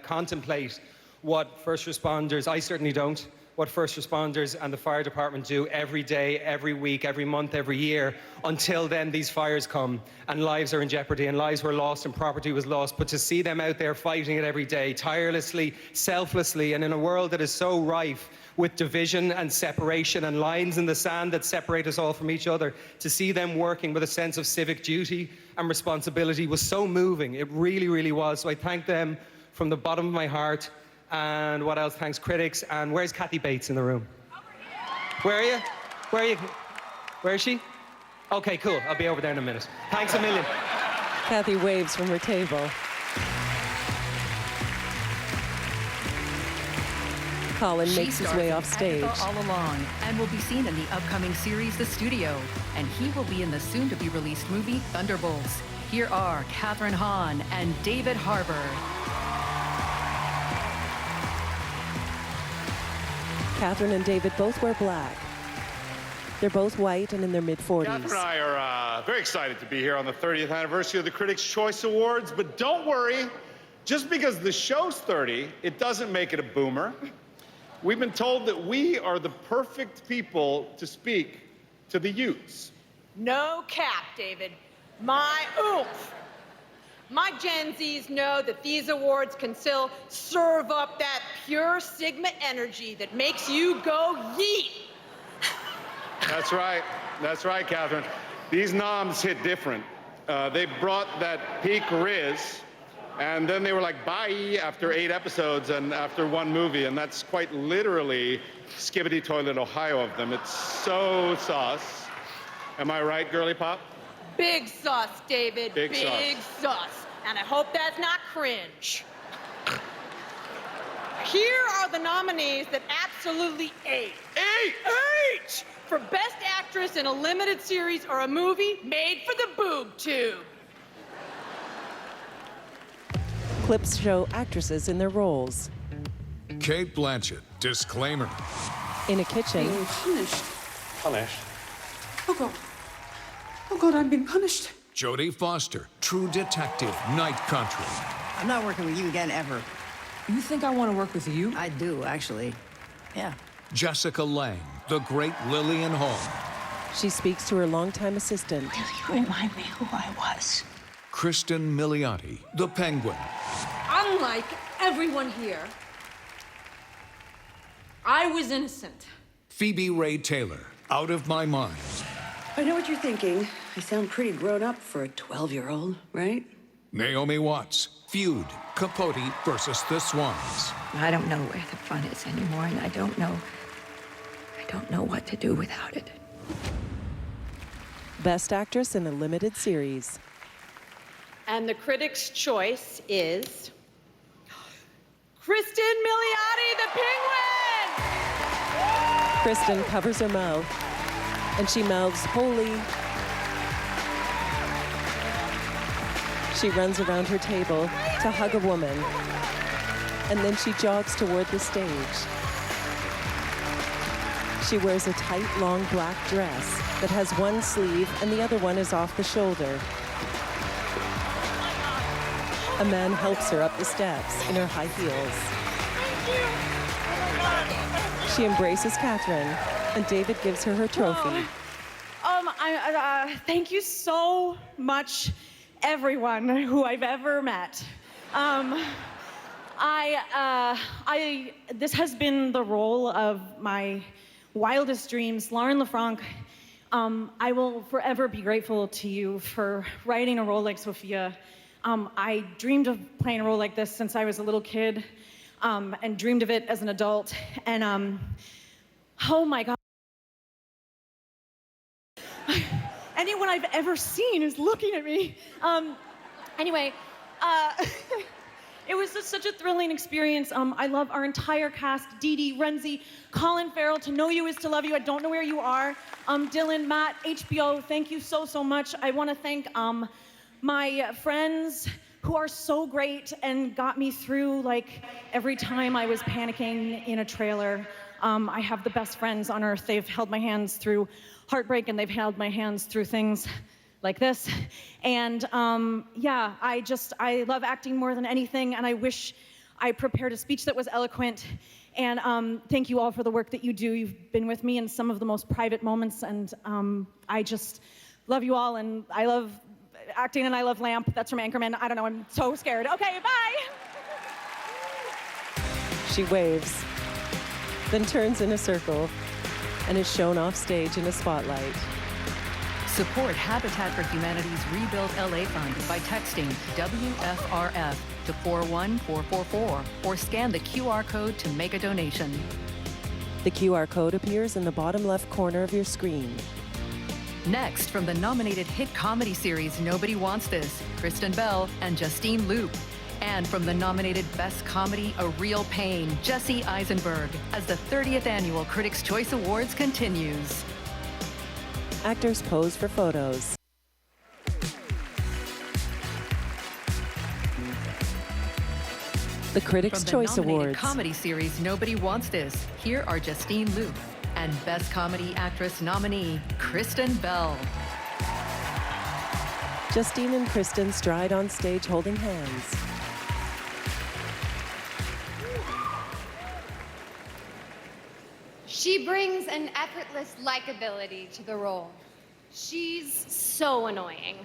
contemplate what first responders, I certainly don't, what first responders and the fire department do every day, every week, every month, every year. Until then, these fires come, and lives are in jeopardy, and lives were lost, and property was lost. But to see them out there fighting it every day, tirelessly, selflessly, and in a world that is so rife with division and separation and lines in the sand that separate us all from each other, to see them working with a sense of civic duty and responsibility was so moving. It really, really was. So I thank them from the bottom of my heart. And what else? Thanks, critics. And where's Kathy Bates in the room? Where are you? Where are you? Where is she? Okay, cool. I'll be over there in a minute. Thanks a million. Kathy waves from her table. Colin She makes his stars way in off stage. Agatha All Along and will be seen in the upcoming series The Studio. And he will be in the soon-to-be-released movie Thunderbolts. Here are Kathryn Hahn and David Harbour. Kathryn and David both wear black. They're both white and in their mid-40s. Kathryn and I are very excited to be here on the 30th anniversary of the Critics' Choice Awards, but don't worry, just because the show's 30, it doesn't make it a boomer. We've been told that we are the perfect people to speak to the youths. No cap, David. My oomph. My Gen Zs know that these awards can still serve up that pure Sigma energy that makes you go yeet. That's right, Kathryn. These noms hit different. They brought that peak Riz, and then they were like, bye, after 8 episodes and after 1 movie, and that's quite literally Skibbity Toilet Ohio of them. It's so sauce. Am I right, girly pop? Big sauce, David. Big sauce. And I hope that's not cringe. Here are the nominees that absolutely ate. Eight! For Best Actress in a Limited Series or a movie made for the boob tube. Clips show actresses in their roles. Kate Blanchett, disclaimer. In a kitchen. Being punished. Punished? Oh God, I'm being punished. Jodie Foster, True Detective, Night Country. I'm not working with you again, ever. You think I want to work with you? I do, actually. Yeah. Jessica Lange, The Great Lillian Hall. She speaks to her longtime assistant. You remind me who I was. Kristen Milioti, The Penguin. Unlike everyone here, I was innocent. Phoebe Ray Taylor, Out of My Mind. I know what you're thinking. I sound pretty grown up for a 12-year-old, right? Naomi Watts, Feud, Capote versus the Swans. I don't know where the fun is anymore, and I don't know what to do without it. Best Actress in a Limited Series. And the Critics' Choice is Kristen Milioti, the Penguin! Kristen covers her mouth, and she mouths, "Holy." She runs around her table to hug a woman, and then she jogs toward the stage. She wears a tight, long black dress that has one sleeve and the other one is off the shoulder. A man helps her up the steps in her high heels. She embraces Kathryn, and David gives her her trophy. Thank you so much, everyone who I've ever met. This has been the role of my wildest dreams. Lauren LaFranc, I will forever be grateful to you for writing a role like Sophia. I dreamed of playing a role like this since I was a little kid, and dreamed of it as an adult. And oh my God. Anyone I've ever seen is looking at me. Anyway, it was just such a thrilling experience. I love our entire cast: Dee Dee, Renzi, Colin Farrell. To know you is to love you. I don't know where you are. Dylan, Matt, HBO, thank you so, so much. I want to thank my friends who are so great and got me through like every time I was panicking in a trailer. I have the best friends on earth. They've held my hands through heartbreak, and they've held my hands through things like this. And yeah, I love acting more than anything, and I wish I prepared a speech that was eloquent. And thank you all for the work that you do. You've been with me in some of the most private moments, and I just love you all, and I love acting, and I love Lamp. That's from Anchorman. I don't know, I'm so scared. Okay, bye. She waves, then turns in a circle, and is shown off stage in a spotlight. Support Habitat for Humanity's Rebuild LA Fund by texting WFRF to 41444 or scan the QR code to make a donation. The QR code appears in the bottom left corner of your screen. Next, from the nominated hit comedy series Nobody Wants This, Kristen Bell and Justine Loop. And from the nominated Best Comedy, A Real Pain, Jesse Eisenberg, as the 30th Annual Critics' Choice Awards continues. Actors pose for photos. The Critics' From the Choice nominated Awards. comedy series Nobody Wants This, here are Justine Luke and Best Comedy Actress nominee, Kristen Bell. Justine and Kristen stride on stage holding hands. She brings an effortless likability to the role. She's so annoying.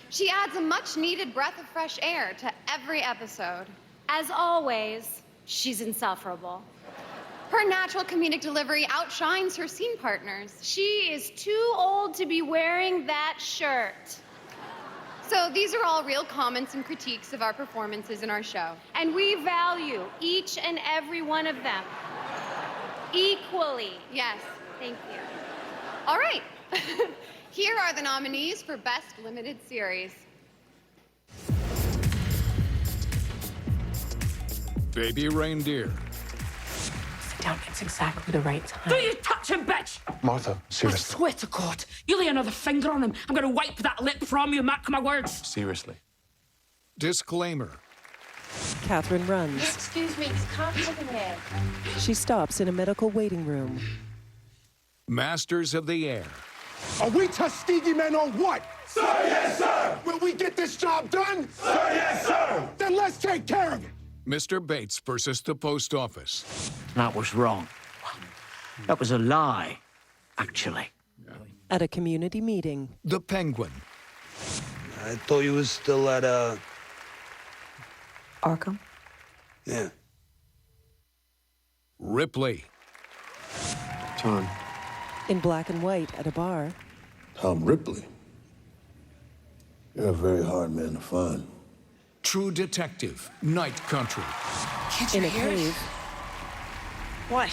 She adds a much-needed breath of fresh air to every episode. As always, she's insufferable. Her natural comedic delivery outshines her scene partners. She is too old to be wearing that shirt. So these are all real comments and critiques of our performances in our show. And we value each and every one of them equally. Yes, thank you. All right. Here are the nominees for Best Limited Series. Baby Reindeer. Sit down, it's exactly the right time. Don't you touch him, bitch! Martha, I seriously. swear to God, you lay another finger on him, I'm gonna wipe that lip from you, mark my words. Seriously. Disclaimer. Catherine runs. Excuse me, it's coming in. She stops in a medical waiting room. Masters of the Air. Are we Tuskegee men or what? Sir, yes, sir! Will we get this job done? Sir, yes, sir! Then let's take care of it. Mr. Bates versus the post office. That was wrong. That was a lie, actually. At a community meeting. The Penguin. I thought you was still at, Arkham? Yeah. Ripley. Tom. In black and white at a bar. Tom Ripley. You're a very hard man to find. True Detective. Night Country. Can't In you a hear it? cave. What?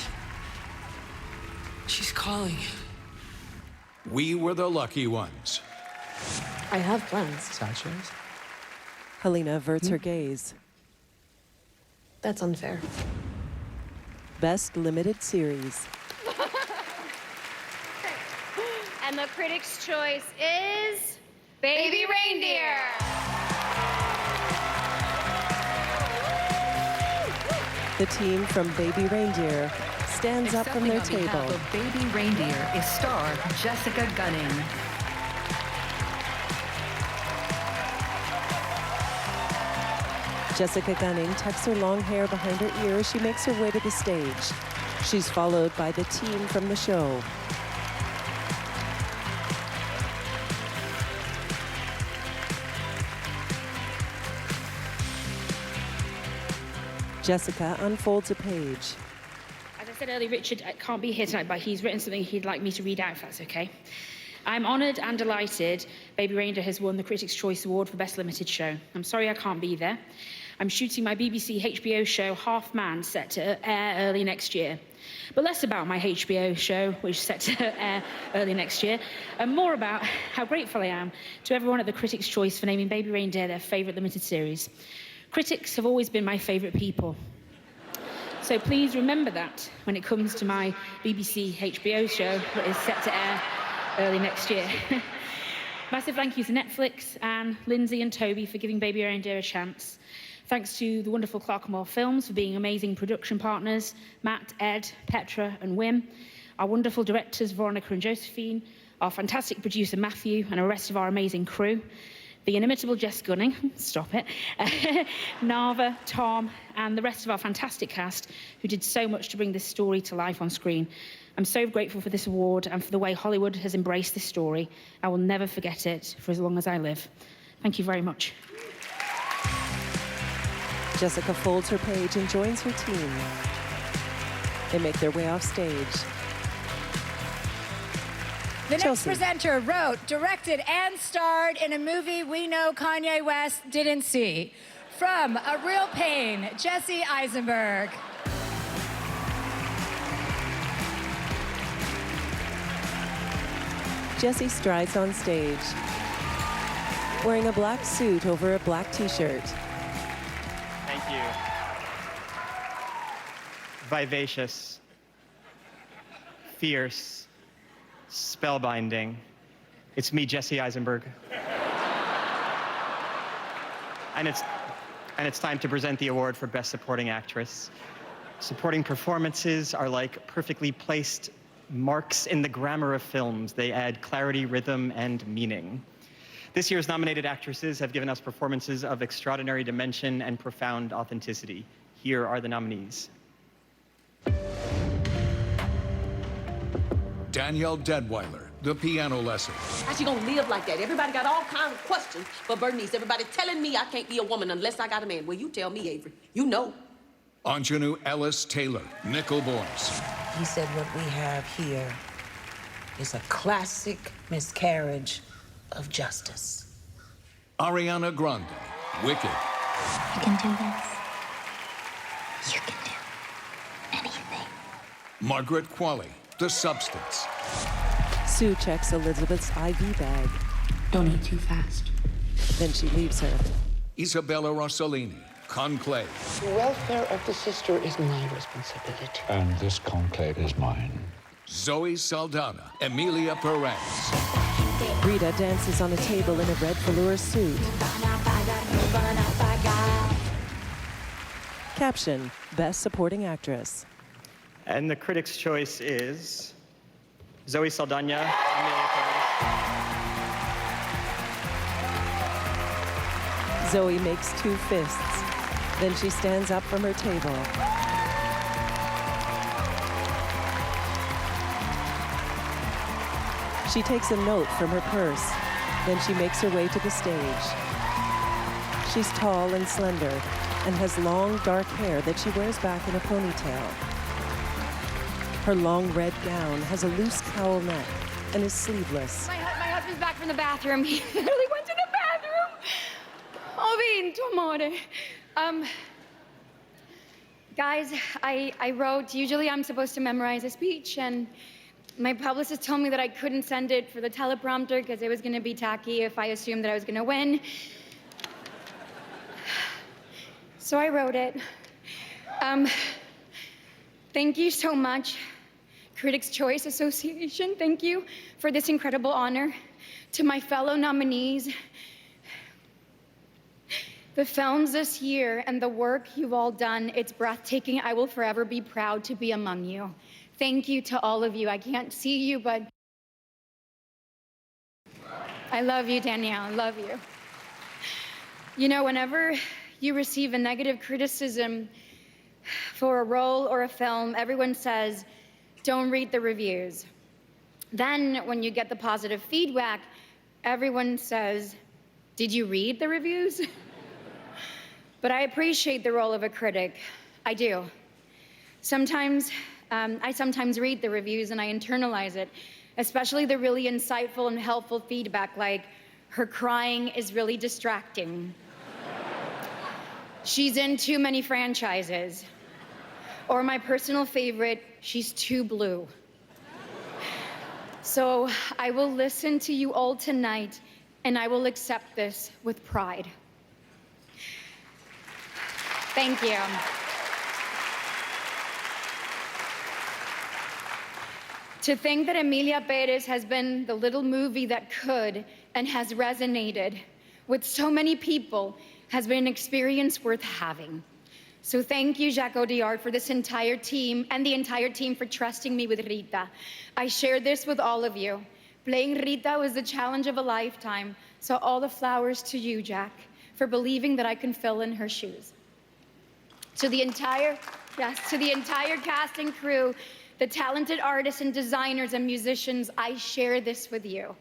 She's calling. We Were the Lucky Ones. I have plans. Sanchez? Helena averts her gaze. That's unfair. Best Limited Series. And the Critics' Choice is Baby Reindeer. The team from Baby Reindeer stands up from their Accepting on table. behalf of Baby Reindeer is star Jessica Gunning. Jessica Gunning tucks her long hair behind her ear as she makes her way to the stage. She's followed by the team from the show. Jessica unfolds a page. As I said earlier, Richard can't be here tonight, but he's written something he'd like me to read out, if that's okay. I'm honoured and delighted Baby Reindeer has won the Critics' Choice Award for Best Limited Show. I'm sorry I can't be there. I'm shooting my BBC HBO show Half Man, set to air early next year. But less about my HBO show, which is set to air early next year, and more about how grateful I am to everyone at the Critics' Choice for naming Baby Reindeer their favourite limited series. Critics have always been my favourite people. So please remember that when it comes to my BBC HBO show that is set to air early next year. Massive thank you to Netflix, Anne, Lindsay and Toby for giving Baby Reindeer a chance. Thanks to the wonderful Clerkenwell Films for being amazing production partners, Matt, Ed, Petra and Wim, our wonderful directors Veronica and Josephine, our fantastic producer Matthew and the rest of our amazing crew, the inimitable Jess Gunning, stop it, Nava, Tom, and the rest of our fantastic cast who did so much to bring this story to life on screen. I'm so grateful for this award and for the way Hollywood has embraced this story. I will never forget it for as long as I live. Thank you very much. Jessica folds her page and joins her team. They make their way off stage. The next Chelsea. presenter wrote, directed, and starred in a movie we know Kanye West didn't see. From A Real Pain, Jesse Eisenberg. Jessie strides on stage, wearing a black suit over a black t-shirt. you. Vivacious, fierce, spellbinding. It's me, Jesse Eisenberg. And it's time to present the award for Best Supporting Actress. Supporting performances are like perfectly placed marks in the grammar of films. They add clarity, rhythm, and meaning. This year's nominated actresses have given us performances of extraordinary dimension and profound authenticity. Here are the nominees. Danielle Deadweiler, The Piano Lesson. How she gonna live like that? Everybody got all kinds of questions for Bernice. Everybody telling me I can't be a woman unless I got a man. Well, you tell me, Avery. You know. Anjanou Ellis Taylor, Nickel Boys. He said what we have here is a classic miscarriage of justice. Ariana Grande, Wicked. You can do this. You can do anything. Margaret Qualley, The Substance. Sue checks Elizabeth's IV bag. Don't eat too fast. Then she leaves her. Isabella Rossellini, Conclave. The welfare of the sister is my responsibility. And this conclave is mine. Zoe Saldana, Emilia Perez. Rita dances on a table in a red velour suit. Caption, Best Supporting Actress. And the critics' choice is Zoe Saldana, Emilia Perez. Zoe makes two fists. Then she stands up from her table. She takes a note from her purse. Then she makes her way to the stage. She's tall and slender and has long, dark hair that she wears back in a ponytail. Her long red gown has a loose cowl neck and is sleeveless. My husband's back from the bathroom. He literally went to the bathroom. Ho vinto, amore. Guys, I wrote, usually I'm supposed to memorize a speech, and my publicist told me that I couldn't send it for the teleprompter because it was gonna be tacky if I assumed that I was gonna win. So I wrote it. Thank you so much, Critics' Choice Association. Thank you for this incredible honor. To my fellow nominees, the films this year and the work you've all done, it's breathtaking. I will forever be proud to be among you. Thank you to all of you. I can't see you, but I love you, Danielle. I love you. You know, whenever you receive a negative criticism for a role or a film, everyone says, don't read the reviews. Then when you get the positive feedback, everyone says, did you read the reviews? But I appreciate the role of a critic. I do. Sometimes, I sometimes read the reviews and I internalize it, especially the really insightful and helpful feedback like, her crying is really distracting. She's in too many franchises. Or my personal favorite, she's too blue. So I will listen to you all tonight and I will accept this with pride. Thank you. To think that Emilia Perez has been the little movie that could and has resonated with so many people has been an experience worth having. So thank you, Jacques Audiard, for this entire team and the entire team for trusting me with Rita. I share this with all of you. Playing Rita was the challenge of a lifetime. So all the flowers to you, Jack, for believing that I can fill in her shoes. To the entire cast and crew, the talented artists and designers and musicians, I share this with you.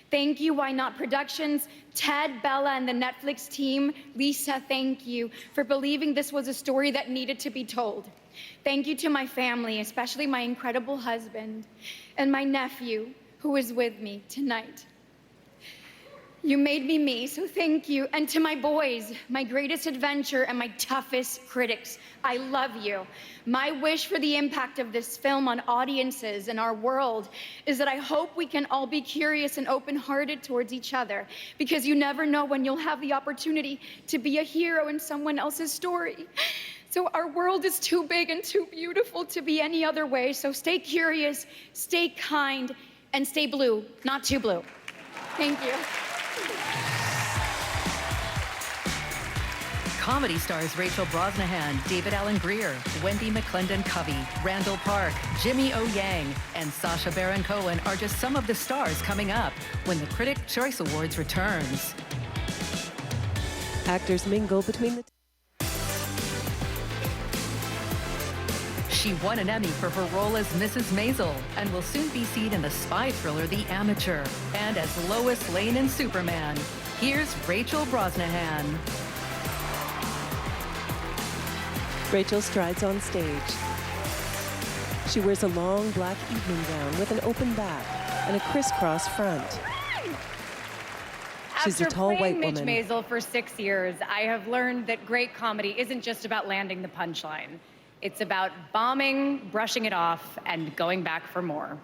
Thank you, Why Not Productions, Ted, Bella, and the Netflix team. Lisa, thank you for believing this was a story that needed to be told. Thank you to my family, especially my incredible husband and my nephew who is with me tonight. You made me me, so thank you. And to my boys, my greatest adventure and my toughest critics, I love you. My wish for the impact of this film on audiences and our world is that I hope we can all be curious and open-hearted towards each other, because you never know when you'll have the opportunity to be a hero in someone else's story. So our world is too big and too beautiful to be any other way, so stay curious, stay kind, and stay blue, not too blue. Thank you. Comedy stars Rachel Brosnahan, David Alan Grier, Wendy McClendon-Covey, Randall Park, Jimmy O. Yang, and Sacha Baron Cohen are just some of the stars coming up when the Critics' Choice Awards returns. Actors mingle between the She won an Emmy for her role as Mrs. Maisel and will soon be seen in the spy thriller The Amateur and as Lois Lane in Superman. Here's Rachel Brosnahan. Rachel strides on stage. She wears a long black evening gown with an open back and a crisscross front. She's a tall white woman. After playing Mitch Maisel for 6 years, I have learned that great comedy isn't just about landing the punchline. It's about bombing, brushing it off, and going back for more.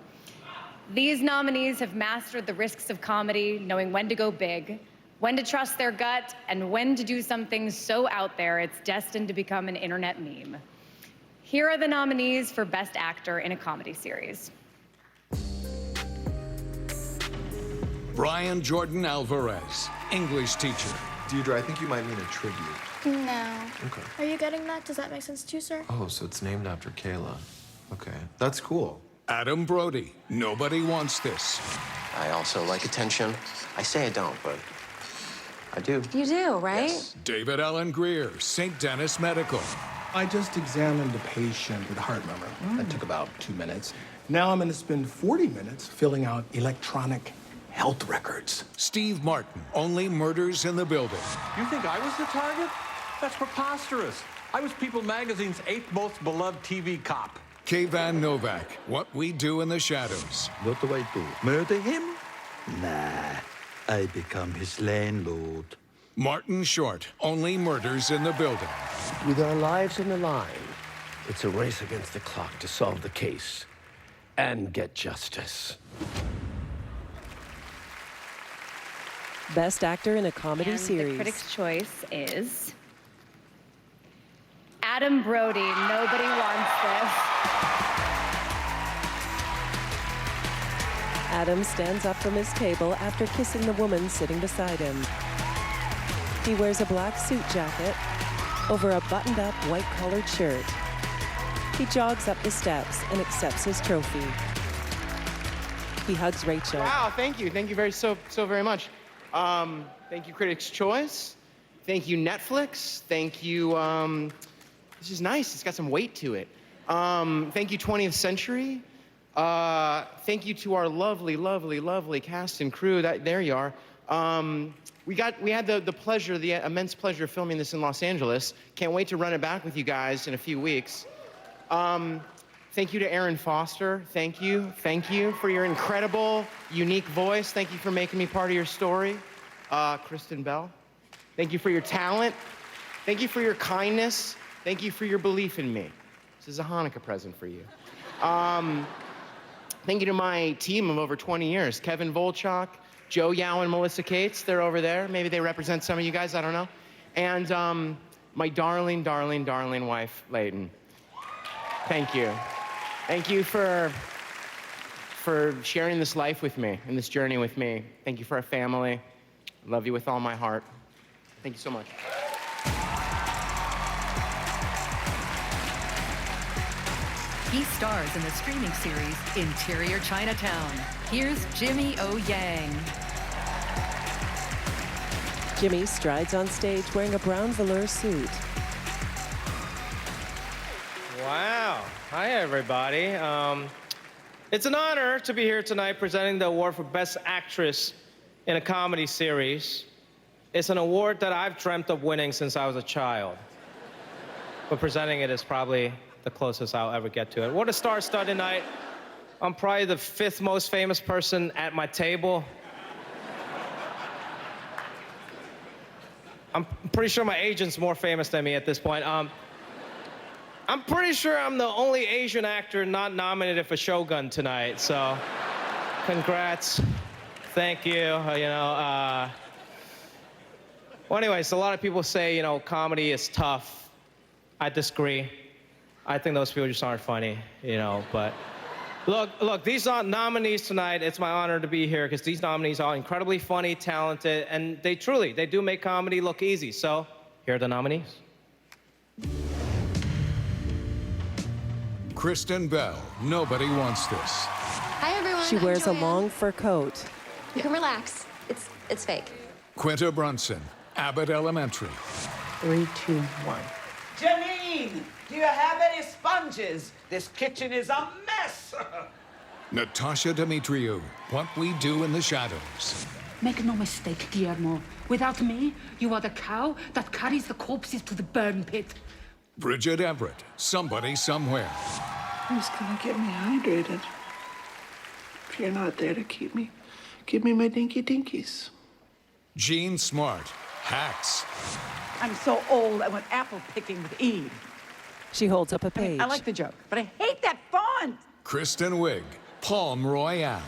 These nominees have mastered the risks of comedy, knowing when to go big, when to trust their gut, and when to do something so out there it's destined to become an internet meme. Here are the nominees for Best Actor in a Comedy Series. Brian Jordan Alvarez, English teacher. Deidre, I think you might mean a tribute. No. Okay. Are you getting that? Does that make sense to you, sir? Oh, so it's named after Kayla. Okay, that's cool. Adam Brody, Nobody Wants This. I also like attention. I say I don't, but I do. You do, right? Yes. David Alan Grier, St. Dennis Medical. I just examined a patient with a heart murmur. That took about 2 minutes. Now I'm going to spend 40 minutes filling out electronic health records. Steve Martin, Only Murders in the Building. You think I was the target? That's preposterous. I was People Magazine's 8th most beloved TV cop. Kayvan Novak, What We Do in the Shadows. What do I do? Murder him? Nah, I become his landlord. Martin Short, Only Murders in the Building. With our lives on the line, it's a race against the clock to solve the case and get justice. Best Actor in a Comedy And Series. the Critics' Choice is Adam Brody, Nobody Wants This. Adam stands up from his table after kissing the woman sitting beside him. He wears a black suit jacket over a buttoned-up, white-collared shirt. He jogs up the steps and accepts his trophy. He hugs Rachel. Wow, thank you. Thank you so very much. Thank you, Critics' Choice. Thank you, Netflix. Thank you, this is nice. It's got some weight to it. Thank you, 20th Century. Thank you to our lovely, lovely, lovely cast and crew. There you are. We had the immense pleasure of filming this in Los Angeles. Can't wait to run it back with you guys in a few weeks. Thank you to Aaron Foster. Thank you for your incredible, unique voice. Thank you for making me part of your story. Kristen Bell. Thank you for your talent. Thank you for your kindness. Thank you for your belief in me. This is a Hanukkah present for you. Thank you to my team of over 20 years. Kevin Volchak, Joe Yao, and Melissa Cates. They're over there. Maybe they represent some of you guys, I don't know. And my darling, darling, darling wife, Layden. Thank you. Thank you for sharing this life with me and this journey with me. Thank you for our family. I love you with all my heart. Thank you so much. He stars in the streaming series Interior Chinatown. Here's Jimmy O. Yang. Jimmy strides on stage wearing a brown velour suit. Wow. Hi, everybody. It's an honor to be here tonight presenting the award for Best Actress in a Comedy Series. It's an award that I've dreamt of winning since I was a child. But presenting it is probably the closest I'll ever get to it. What a star-studded night. I'm probably the 5th most famous person at my table. I'm pretty sure my agent's more famous than me at this point. I'm pretty sure I'm the only Asian actor not nominated for Shogun tonight, so congrats. Thank you, Well, anyways, a lot of people say, comedy is tough. I disagree. I think those people just aren't funny, but look, these are nominees tonight. It's my honor to be here because these nominees are incredibly funny, talented, and they do make comedy look easy. So here are the nominees. Kristen Bell, Nobody Wants This. Hi, everyone. She I'm wears a Joanne. long fur coat. You can relax. It's fake. Quinta Brunson, Abbott Elementary. 3, 2, 1. Janine, do you have any sponges? This kitchen is a mess. Natasha Dimitriou, What We Do in the Shadows. Make no mistake, Guillermo. Without me, you are the cow that carries the corpses to the burn pit. Bridget Everett, Somebody Somewhere. Who's gonna get me hydrated? If you're not there to keep me, give me my dinky dinkies. Jean Smart, Hacks. I'm so old, I went apple picking with Eve. She holds up a page. I like the joke, but I hate that font. Kristen Wiig, Palm Royale.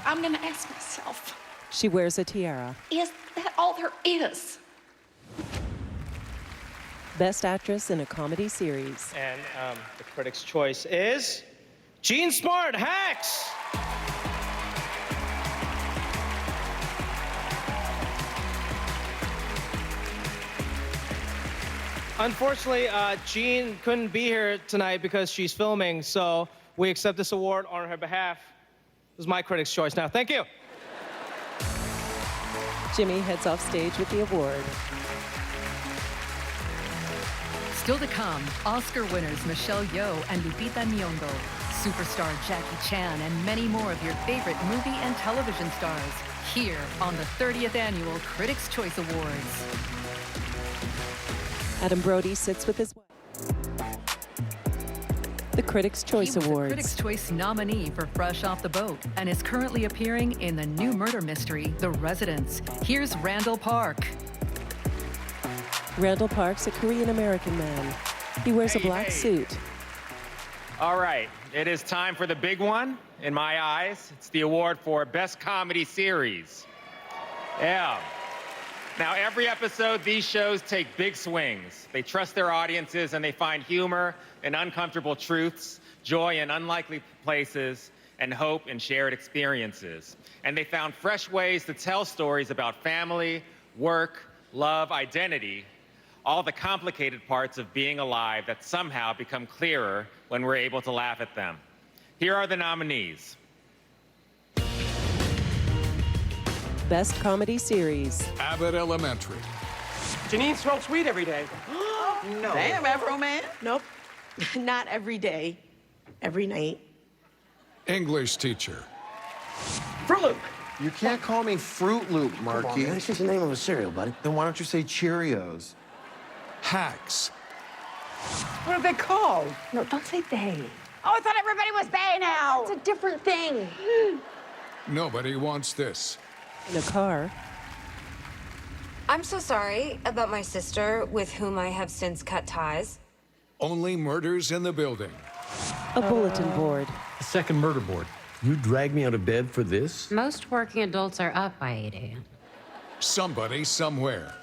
I'm gonna ask myself, She wears a tiara. is that all there is? Best Actress in a Comedy Series. And the Critics' Choice is Jean Smart, Hacks. Unfortunately, Jean couldn't be here tonight because she's filming, so we accept this award on her behalf. This is my Critics' Choice now. Thank you. Jimmy heads off stage with the award. Still to come, Oscar winners Michelle Yeoh and Lupita Nyong'o, superstar Jackie Chan, and many more of your favorite movie and television stars here on the 30th Annual Critics' Choice Awards. Adam Brody sits with his wife. The Critics' Choice He was Awards. a Critics' Choice nominee for Fresh Off the Boat and is currently appearing in the new murder mystery, The Residence. Here's Randall Park. Randall Park's a Korean-American man. He wears a black suit. All right, it is time for the big one. In my eyes, it's the award for Best Comedy Series. Yeah. Now, every episode, these shows take big swings. They trust their audiences and they find humor in uncomfortable truths, joy in unlikely places, and hope in shared experiences. And they found fresh ways to tell stories about family, work, love, identity, all the complicated parts of being alive that somehow become clearer when we're able to laugh at them. Here are the nominees. Best Comedy Series. Abbott Elementary. Janine smokes weed every day. No. Damn, Afro Man. Nope. Not every day. Every night. English teacher. Fruit Loop. You can't call me Fruit Loop, Marky. Come on, man, that's just the name of a cereal, buddy. Then why don't you say Cheerios? Hacks. What are they called? No, don't say they. Oh, I thought everybody was Bay now. It's a different thing. Nobody Wants This. In a car. I'm so sorry about my sister, with whom I have since cut ties. Only Murders in the Building. A bulletin board. The second murder board. You dragged me out of bed for this? Most working adults are up by 8 a.m. Somebody Somewhere.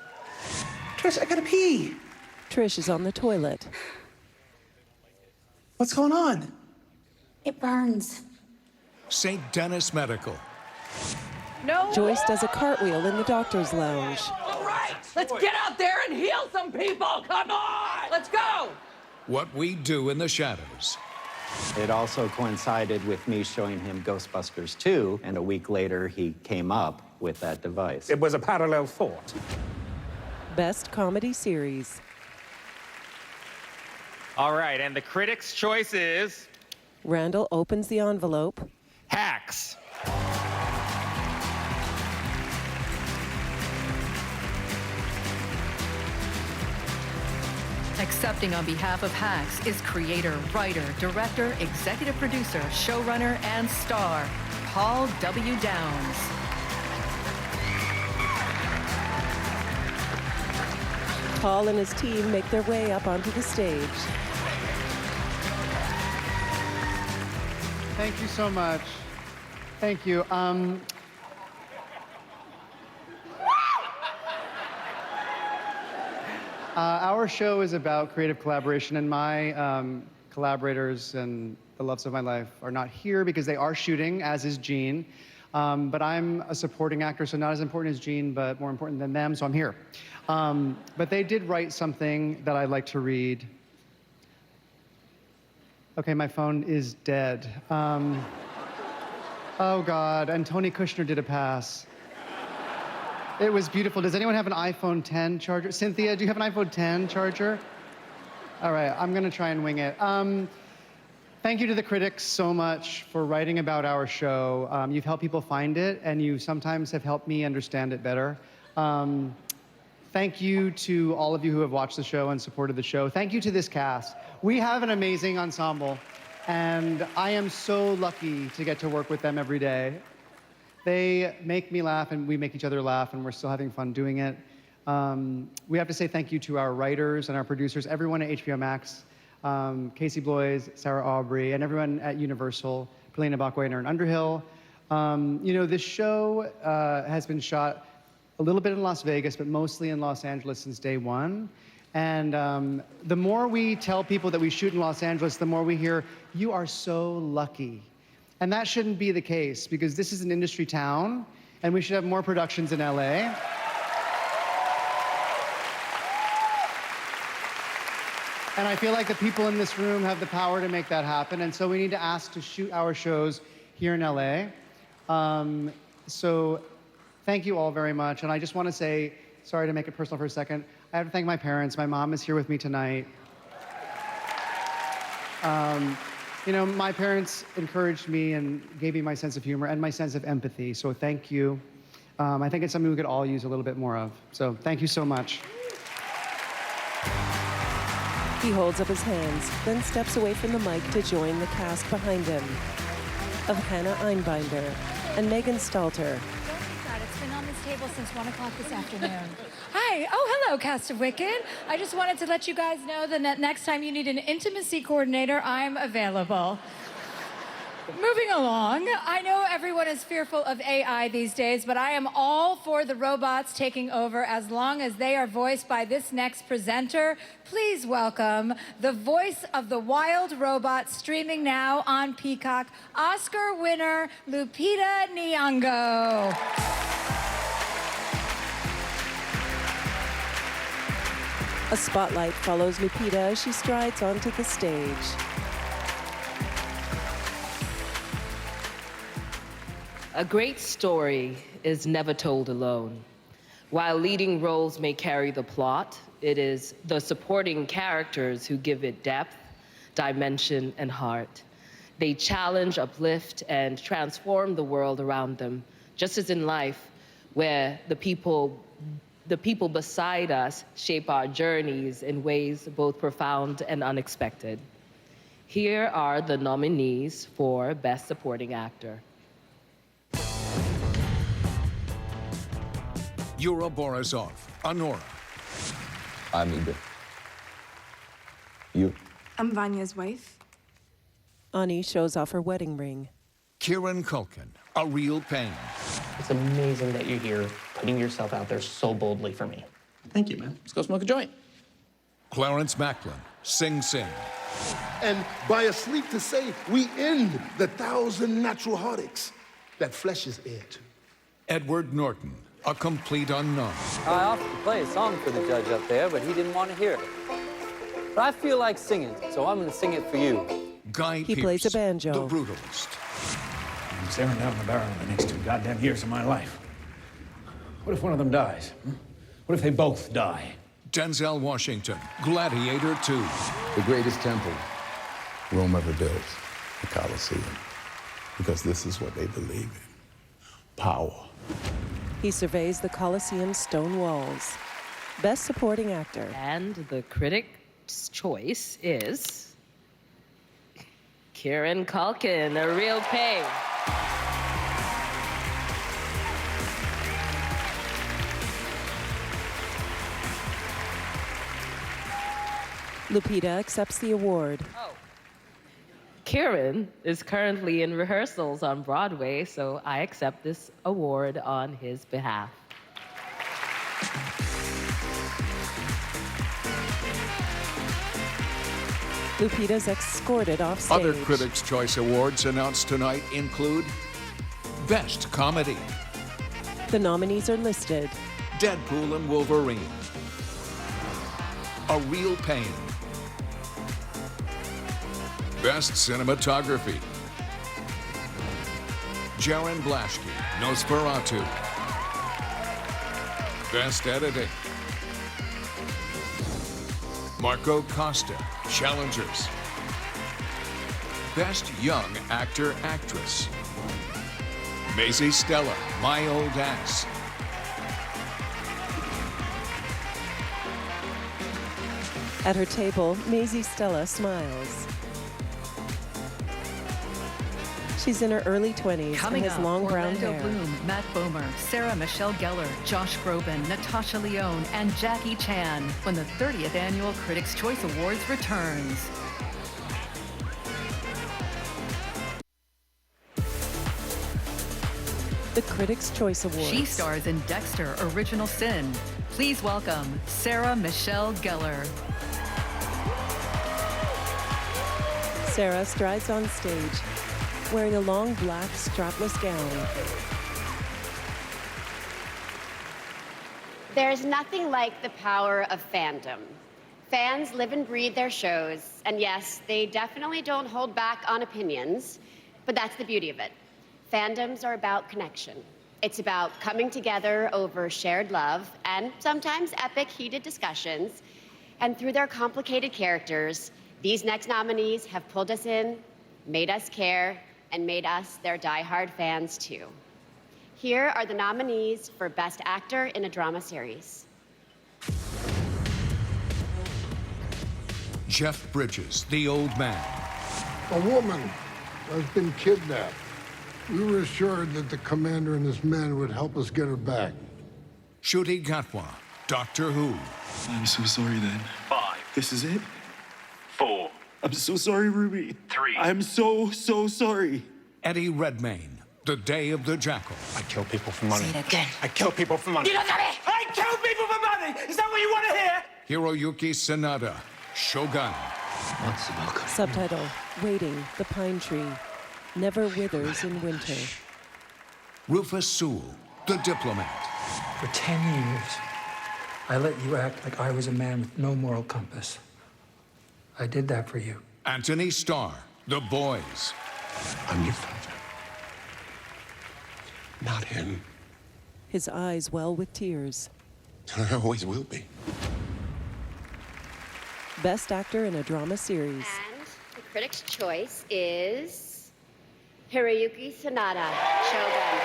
Trish, I gotta pee. Trish is on the toilet. What's going on? It burns. St. Denis Medical. No. Joyce does a cartwheel in the doctor's lounge. All right, let's get out there and heal some people. Come on, let's go. What We Do in the Shadows. It also coincided with me showing him Ghostbusters 2, and a week later he came up with that device. It was a parallel thought. Best Comedy Series. All right, and the Critics' Choice is Randall opens the envelope. Hacks. Accepting on behalf of Hacks is creator, writer, director, executive producer, showrunner, and star, Paul W. Downs. Paul and his team make their way up onto the stage. Thank you so much. Thank you. Our show is about creative collaboration, and my collaborators and the loves of my life are not here because they are shooting, as is Gene. But I'm a supporting actor, so not as important as Gene, but more important than them, so I'm here. But they did write something that I'd like to read. Okay, my phone is dead. Oh God, and Tony Kushner did a pass. It was beautiful. Does anyone have an iPhone 10 charger? Cynthia, do you have an iPhone 10 charger? All right, I'm gonna try and wing it. Thank you to the critics so much for writing about our show. You've helped people find it, and you sometimes have helped me understand it better. Thank you to all of you who have watched the show and supported the show. Thank you to this cast. We have an amazing ensemble, and I am so lucky to get to work with them every day. They make me laugh, and we make each other laugh, and we're still having fun doing it. We have to say thank you to our writers and our producers, everyone at HBO Max, Casey Bloys, Sarah Aubrey, and everyone at Universal, Paulina Backway and Erin Underhill. You know, this show has been shot a little bit in Las Vegas, but mostly in Los Angeles since day one. And the more we tell people that we shoot in Los Angeles, the more we hear, you are so lucky. And that shouldn't be the case, because this is an industry town, and we should have more productions in LA. And I feel like the people in this room have the power to make that happen, and so we need to ask to shoot our shows here in LA. So thank you all very much, and I just want to say, sorry to make it personal for a second, I have to thank my parents. My mom is here with me tonight. You know, my parents encouraged me and gave me my sense of humor and my sense of empathy, so thank you. I think it's something we could all use a little bit more of, so thank you so much. He holds up his hands, then steps away from the mic to join the cast behind him of Hannah Einbinder and Megan Stalter. It's been on this table since 1 o'clock this afternoon. Hi. Oh, hello, cast of Wicked. I just wanted to let you guys know that next time you need an intimacy coordinator, I'm available. Moving along, I know everyone is fearful of AI these days, but I am all for the robots taking over as long as they are voiced by this next presenter. Please welcome the voice of the wild robot, streaming now on Peacock, Oscar winner Lupita Nyong'o. A spotlight follows Lupita as she strides onto the stage. A great story is never told alone. While leading roles may carry the plot, it is the supporting characters who give it depth, dimension, and heart. They challenge, uplift, and transform the world around them, just as in life, where the people beside us shape our journeys in ways both profound and unexpected. Here are the nominees for Best Supporting Actor. Yura Borisov, Honora. I'm Igor. You? I'm Vanya's wife. Ani shows off her wedding ring. Kieran Culkin, A Real Pain. It's amazing that you're here, putting yourself out there so boldly for me. Thank you, man. Let's go smoke a joint. Clarence Macklin, Sing Sing. And by a sleep to say, we end the 1,000 natural heartaches that flesh is heir to. Edward Norton, A Complete Unknown. I offered to play a song for the judge up there, but he didn't want to hear it. But I feel like singing, so I'm going to sing it for you. Guy He Pearce, plays a banjo. The Brutalist. I'm staring down the barrel of the next 2 goddamn years of my life. What if one of them dies? What if they both die? Denzel Washington, Gladiator 2. The greatest temple Rome ever built, the Colosseum. Because this is what they believe in. Power. He surveys the Colosseum's stone walls. Best Supporting Actor. And the critic's choice is Kieran Culkin, A Real Pain. Lupita accepts the award. Kieran is currently in rehearsals on Broadway, so I accept this award on his behalf. Lupita's escorted off stage. Other Critics' Choice Awards announced tonight include Best Comedy, The nominees are listed. Deadpool and Wolverine, A Real Pain, Best Cinematography, Jaron Blaschke, Nosferatu, Best Editing, Marco Costa, Challengers, Best Young Actor/Actress, Maisie Stella, My Old Ass, At her table, Maisie Stella smiles. She's in her early 20s Coming and has up, long brown Orlando hair. Bloom, Matt Bomer, Sarah Michelle Gellar, Josh Groban, Natasha Lyonne, and Jackie Chan when the 30th Annual Critics' Choice Awards returns. The Critics' Choice Awards. She stars in Dexter: Original Sin. Please welcome Sarah Michelle Gellar. Sarah strides on stage, wearing a long black strapless gown. There's nothing like the power of fandom. Fans live and breathe their shows, and yes, they definitely don't hold back on opinions, but that's the beauty of it. Fandoms are about connection. It's about coming together over shared love and sometimes epic, heated discussions. And through their complicated characters, these next nominees have pulled us in, made us care, and made us their diehard fans too. Here are the nominees for Best Actor in a Drama Series. Jeff Bridges, The Old Man, A woman has been kidnapped. We were assured that the commander and his men would help us get her back. Ncuti Gatwa, Doctor Who, I'm so sorry then. 5. This is it? 4. I'm so sorry, Ruby. 3. I'm so sorry. Eddie Redmayne, The Day of the Jackal, I kill people for money. Say it again. I kill people for money. You don't got it! I kill people for money! Is that what you want to hear? Hiroyuki Sanada, Shogun, Subtitle, Waiting, the Pine Tree, Never Withers in Winter. Rufus Sewell, The Diplomat, For 10 years, I let you act like I was a man with no moral compass. I did that for you. Anthony Starr, The Boys, I'm your father. Not him. His eyes well with tears. I always will be. Best Actor in a Drama Series. And the Critics' Choice is Hiroyuki Sanada, Shogun.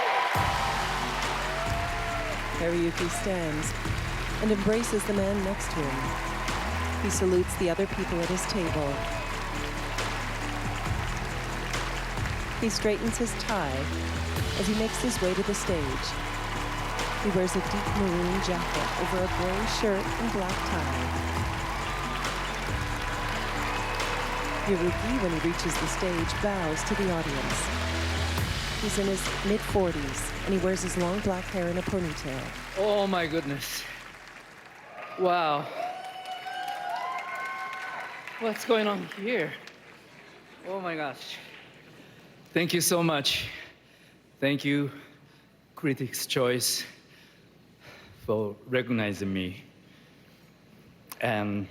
Hiroyuki stands and embraces the man next to him. He salutes the other people at his table. He straightens his tie as he makes his way to the stage. He wears a deep maroon jacket over a gray shirt and black tie. Hiroyuki, when he reaches the stage, bows to the audience. He's in his mid-40s, and he wears his long black hair in a ponytail. Oh my goodness. Wow. What's going on here? Oh my gosh. Thank you so much. Thank you, Critics' Choice, for recognizing me. And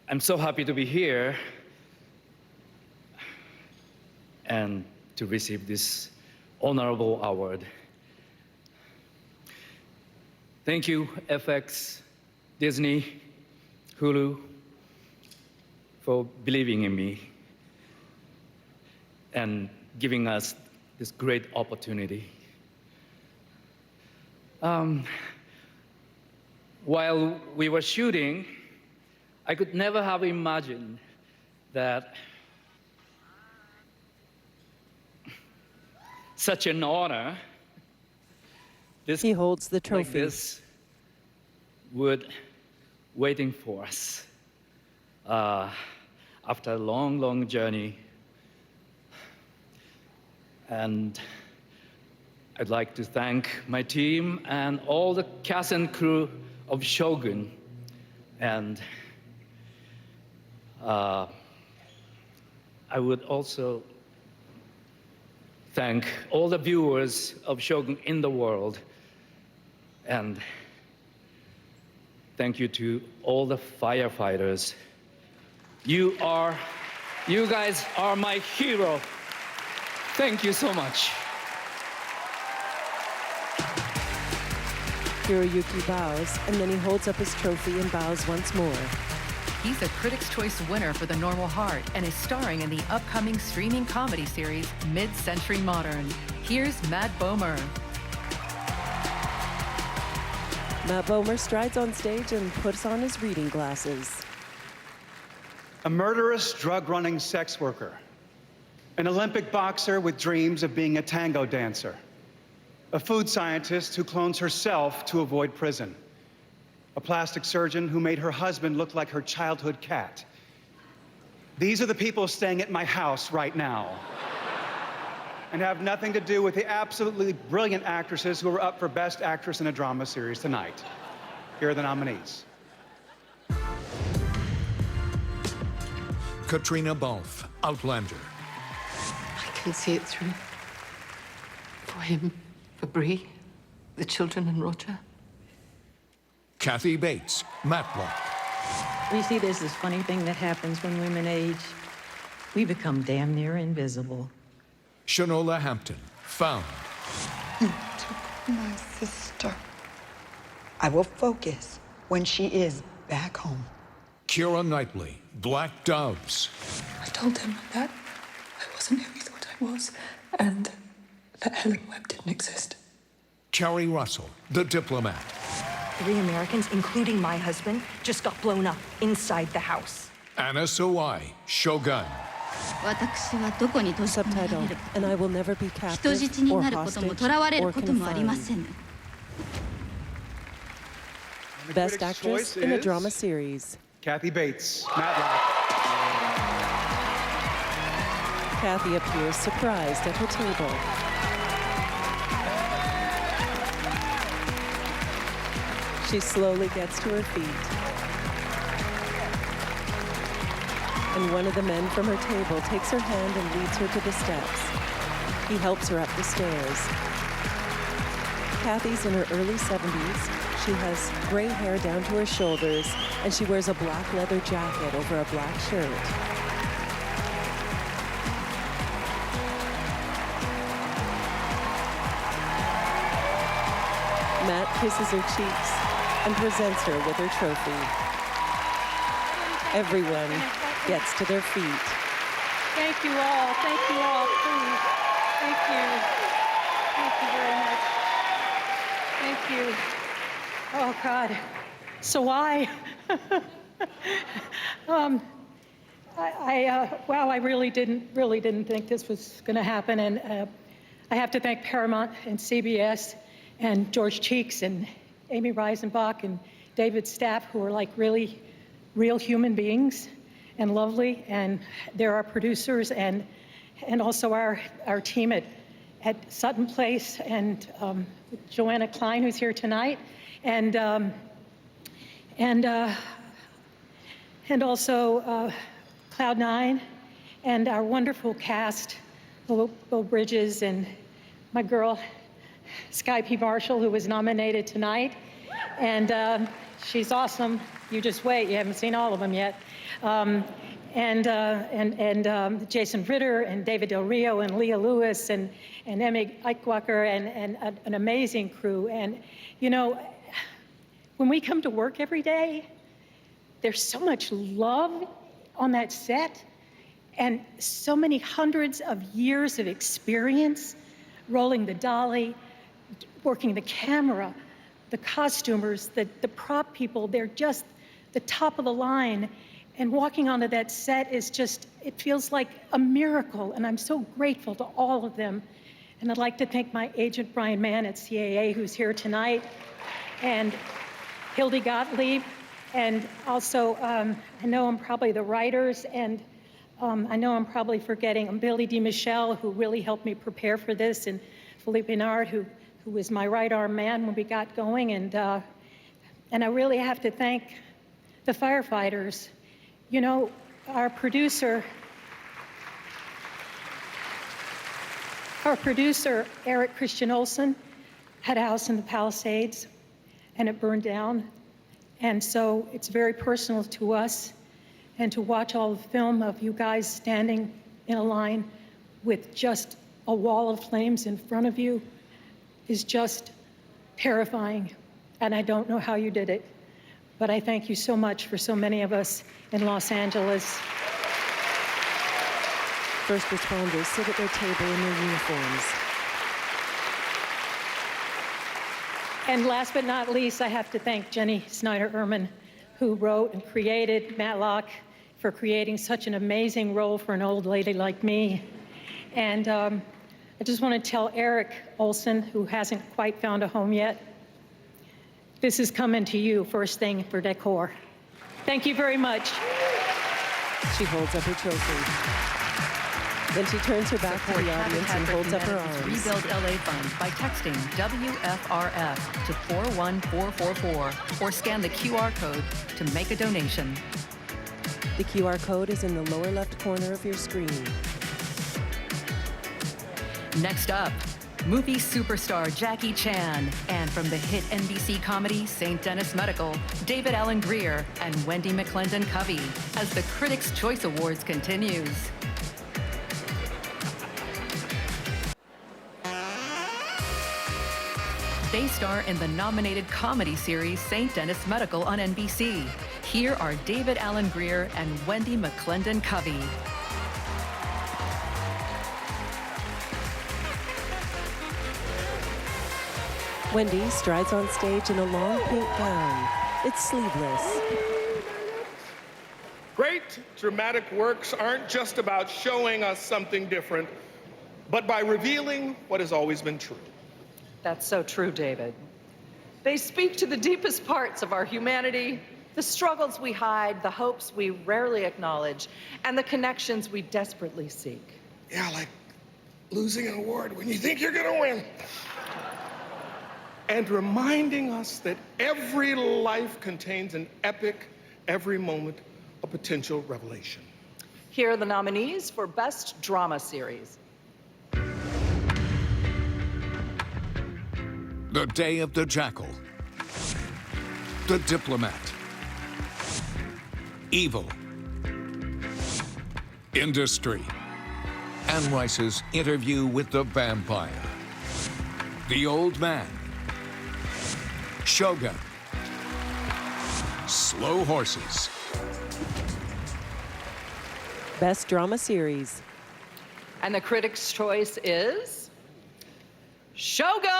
I'm so happy to be here and to receive this honorable award. Thank you, FX, Disney, Hulu, for believing in me and giving us this great opportunity. While we were shooting, I could never have imagined that such an honor, He holds the like trophy. this, would waiting for us. after a long, long journey. And I'd like to thank my team and all the cast and crew of Shogun. And I would also thank all the viewers of Shogun in the world. And thank you to all the firefighters. You guys are my hero. Thank you so much. Hiroyuki bows, and then he holds up his trophy and bows once more. He's a Critics' Choice winner for The Normal Heart and is starring in the upcoming streaming comedy series Mid-Century Modern. Here's Matt Bomer. Matt Bomer strides on stage and puts on his reading glasses. A murderous, drug-running sex worker. An Olympic boxer with dreams of being a tango dancer. A food scientist who clones herself to avoid prison. A plastic surgeon who made her husband look like her childhood cat. These are the people staying at my house right now. And have nothing to do with the absolutely brilliant actresses who are up for Best Actress in a Drama Series tonight. Here are the nominees. Katrina Balfe, Outlander. I can see it through. For him, for Bree, the children and Roger. Kathy Bates, Matlock. You see, there's this funny thing that happens when women age. We become damn near invisible. Shanola Hampton, Found. You took my sister. I will focus when she is back home. Keira Knightley, Black Doves. I told him that I wasn't who he thought I was, and that Helen Webb didn't exist. Carrie Russell, The Diplomat. 3 Americans, including my husband, just got blown up inside the house. Anna Sawai, Shogun. Subtitle, and I will never be captive or hostage or confined. Best Actress in a Drama Series. Kathy Bates, Matlock. Kathy appears surprised at her table. She slowly gets to her feet. And one of the men from her table takes her hand and leads her to the steps. He helps her up the stairs. Kathy's in her early 70s. She has gray hair down to her shoulders, and she wears a black leather jacket over a black shirt. Matt kisses her cheeks and presents her with her trophy. Everyone gets to their feet. Thank you all. Thank you all, please. Thank you. Thank you very much. Thank you. Oh, God. So why? Wow, I really didn't think this was going to happen. And I have to thank Paramount and CBS and George Cheeks and Amy Reisenbach and David Staff, who are like really real human beings and lovely. And they're our producers and also our team at Sutton Place and Joanna Klein, who's here tonight, and also Cloud9 and our wonderful cast, Bo Bridges and my girl, Sky P. Marshall, who was nominated tonight. And she's awesome. You just wait. You haven't seen all of them yet. Jason Ritter and David Del Rio and Leah Lewis and Emmy Eichwacker and an amazing crew. And, you know, when we come to work every day, there's so much love on that set and so many hundreds of years of experience rolling the dolly, working the camera, the costumers, the prop people. They're just the top of the line. And walking onto that set is just, it feels like a miracle. And I'm so grateful to all of them. And I'd like to thank my agent, Brian Mann at CAA, who's here tonight, and Hildy Gottlieb And also, I know I'm probably the writers, and I know I'm probably forgetting Billy DeMichelle, who really helped me prepare for this, and Philippe Pinard, who was my right arm man when we got going, and I really have to thank the firefighters. You know, our producer, Eric Christian Olsen, had a house in the Palisades, and it burned down. And so it's very personal to us, and to watch all the film of you guys standing in a line with just a wall of flames in front of you is just terrifying. And I don't know how you did it, but I thank you so much for so many of us in Los Angeles. First responders sit at their table in their uniforms. And last but not least, I have to thank Jenny Snyder-Urman, who wrote and created Matlock, for creating such an amazing role for an old lady like me. And I just want to tell Eric Olsen, who hasn't quite found a home yet, this is coming to you first thing for decor. Thank you very much. She holds up her trophy. Then she turns her back to the audience and holds up her arms. Rebuild LA Fund by texting WFRF to 41444 or scan the QR code to make a donation. The QR code is in the lower left corner of your screen. Next up, movie superstar Jackie Chan, and from the hit NBC comedy St. Denis Medical, David Alan Grier and Wendy McClendon Covey, as the Critics' Choice Awards continues. They star in the nominated comedy series St. Denis Medical on NBC. Here are David Alan Grier and Wendy McClendon Covey. Wendy strides on stage in a long pink gown. It's sleeveless. Great dramatic works aren't just about showing us something different, but by revealing what has always been true. That's so true, David. They speak to the deepest parts of our humanity, the struggles we hide, the hopes we rarely acknowledge, and the connections we desperately seek. Yeah, like losing an award when you think you're gonna win. And reminding us that every life contains an epic, every moment a potential revelation. Here are the nominees for Best Drama Series. The Day of the Jackal, The Diplomat, Evil, Industry, Anne Rice's Interview with the Vampire, The Old Man, Shogun, Slow Horses. Best Drama Series. And the Critics' Choice is Shogun!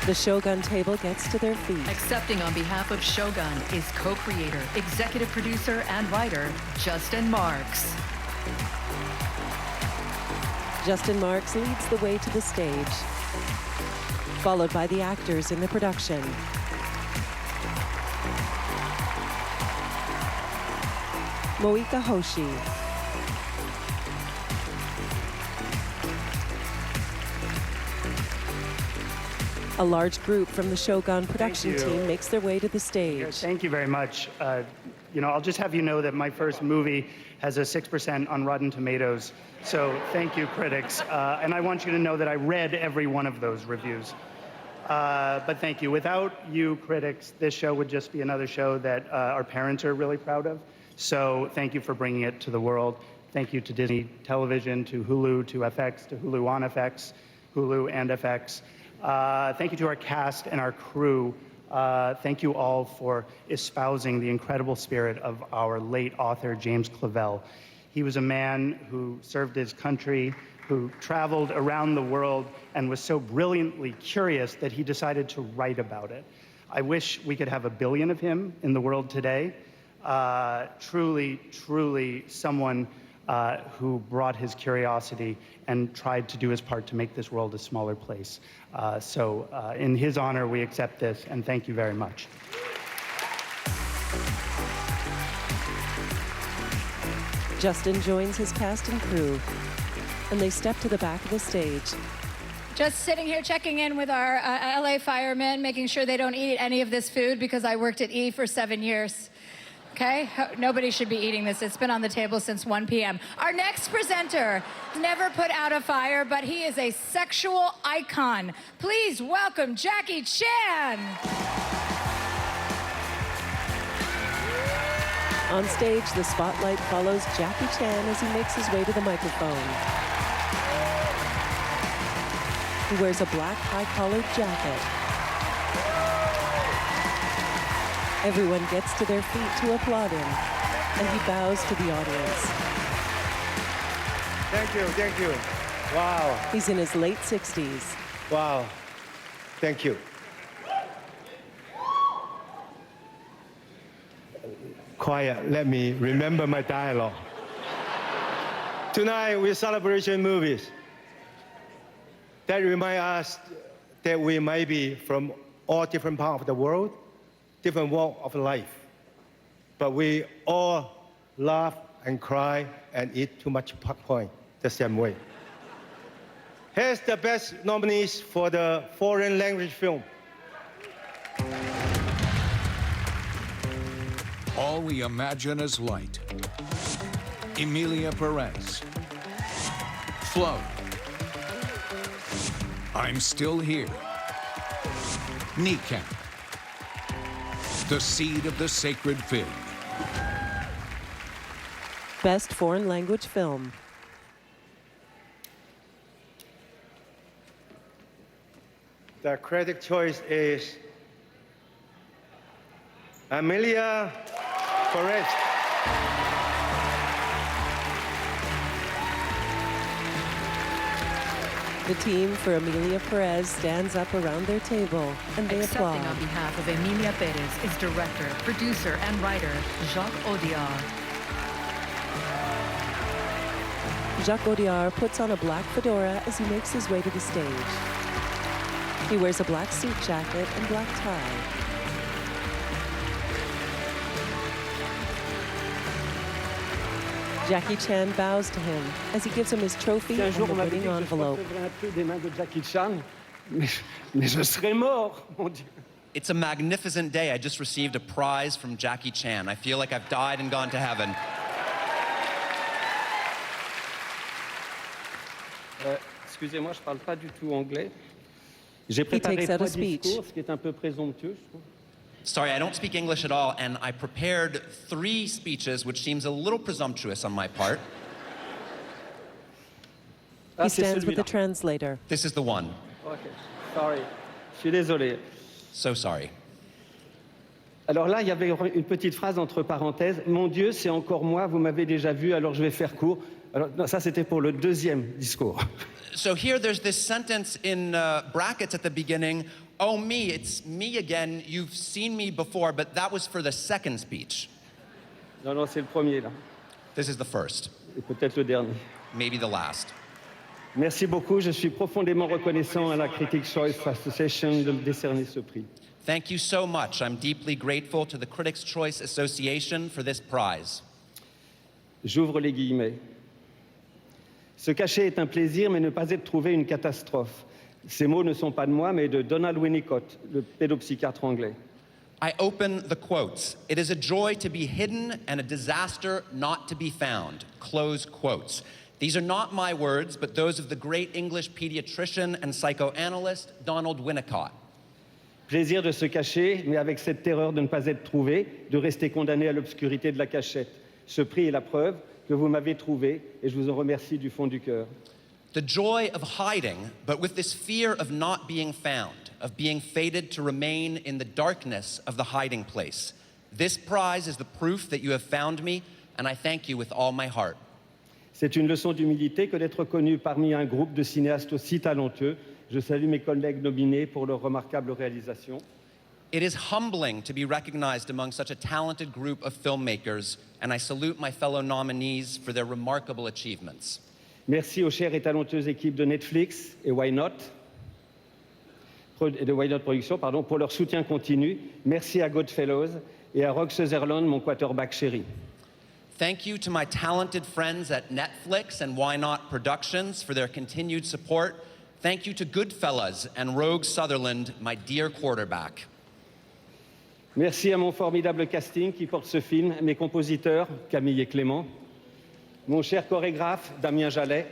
The Shogun table gets to their feet. Accepting on behalf of Shogun is co-creator, executive producer, and writer Justin Marks. Justin Marks leads the way to the stage, followed by the actors in the production. Moika Hoshi. A large group from the Shogun production team makes their way to the stage. Thank you very much. I'll just have you know that my first movie has a 6% on Rotten Tomatoes. So thank you, critics. And I want you to know that I read every one of those reviews. But thank you. Without you, critics, this show would just be another show that our parents are really proud of. So thank you for bringing it to the world. Thank you to Disney Television, to Hulu, to FX, to Hulu on FX, Hulu and FX. Thank you to our cast and our crew. Thank you all for espousing the incredible spirit of our late author, James Clavell. He was a man who served his country, who traveled around the world, and was so brilliantly curious that he decided to write about it. I wish we could have 1 billion of him in the world today. Truly, truly someone who brought his curiosity and tried to do his part to make this world a smaller place. So in his honor, we accept this, and thank you very much. Justin joins his cast and crew, and they step to the back of the stage. Just sitting here checking in with our LA firemen, making sure they don't eat any of this food because I worked at E for 7 years. Okay? Nobody should be eating this. It's been on the table since 1 p.m. Our next presenter never put out a fire, but he is a sexual icon. Please welcome Jackie Chan. On stage, the spotlight follows Jackie Chan as he makes his way to the microphone. He wears a black high-collared jacket. Everyone gets to their feet to applaud him, and he bows to the audience. Thank you, thank you. Wow. He's in his late 60s. Wow. Thank you. Quiet, let me remember my dialogue. Tonight, we celebrate movies that remind us that we might be from all different parts of the world, different walk of life. But we all laugh and cry and eat too much popcorn the same way. Here's the best nominees for the foreign language film. All We Imagine Is Light. Emilia Perez. Flow. I'm Still Here. Kneecap. The Seed of the Sacred Fig. Best foreign language film. The critic choice is Emilia Perez. The team for Emilia Perez stands up around their table and they applaud. Accepting on behalf of Emilia Perez is director, producer, and writer Jacques Audiard. Jacques Audiard puts on a black fedora as he makes his way to the stage. He wears a black suit jacket and black tie. Jackie Chan bows to him as he gives him his trophy and the winning envelope. It's a magnificent day. I just received a prize from Jackie Chan. I feel like I've died and gone to heaven. Excusez-moi, je parle pas du tout anglais. J'ai préparé 3 discours, ce qui est un peu présomptueux, je trouve. Sorry, I don't speak English at all, and I prepared 3 speeches, which seems a little presumptuous on my part. He stands with the translator. This is the one. Okay, sorry. Je suis désolé. So sorry. Alors là, il y avait une petite phrase entre parenthèses. Mon Dieu, c'est encore moi, vous m'avez déjà vu, alors je vais faire court. Alors, non, ça, c'était pour le 2e discours. So here there's this sentence in brackets at the beginning. Oh, me, it's me again. You've seen me before, but that was for the 2nd speech. Non, non, c'est le premier, là. This is the first. Et peut-être le dernier. Maybe the last. Merci beaucoup. Je suis profondément reconnaissant à la Critics' Choice Association de me décerner ce prix. Thank you so much. I'm deeply grateful to the Critics' Choice Association for this prize. J'ouvre les guillemets. Se cacher est un plaisir, mais ne pas être trouvé une catastrophe. Ces mots ne sont pas de moi, mais de Donald Winnicott, le pédopsychiatre anglais. I open the quotes. It is a joy to be hidden and a disaster not to be found. Close quotes. These are not my words, but those of the great English pediatrician and psychoanalyst Donald Winnicott. Plaisir de se cacher, mais avec cette terreur de ne pas être trouvé, de rester condamné à l'obscurité de la cachette. Ce prix est la preuve que vous m'avez trouvé, et je vous en remercie du fond du cœur. The joy of hiding, but with this fear of not being found, of being fated to remain in the darkness of the hiding place. This prize is the proof that you have found me, and I thank you with all my heart. C'est une leçon d'humilité que d'être connu parmi un groupe de cinéastes aussi talentueux. Je salue mes collègues nominés pour leur remarquable réalisation. It is humbling to be recognized among such a talented group of filmmakers, and I salute my fellow nominees for their remarkable achievements. Merci aux chères et talentueuses équipes de Netflix et Why Not, de Why Not Productions, pardon, pour leur soutien continu. Merci à Goodfellows et à Rox Sutherland, mon quarterback chéri. Thank you to my talented friends at Netflix and Why Not Productions for their continued support. Thank you to Goodfellas and Rogue Sutherland, my dear quarterback. Merci à mon formidable casting qui porte ce film, mes compositeurs, Camille et Clément, mon cher chorégraphe, Damien Jallet,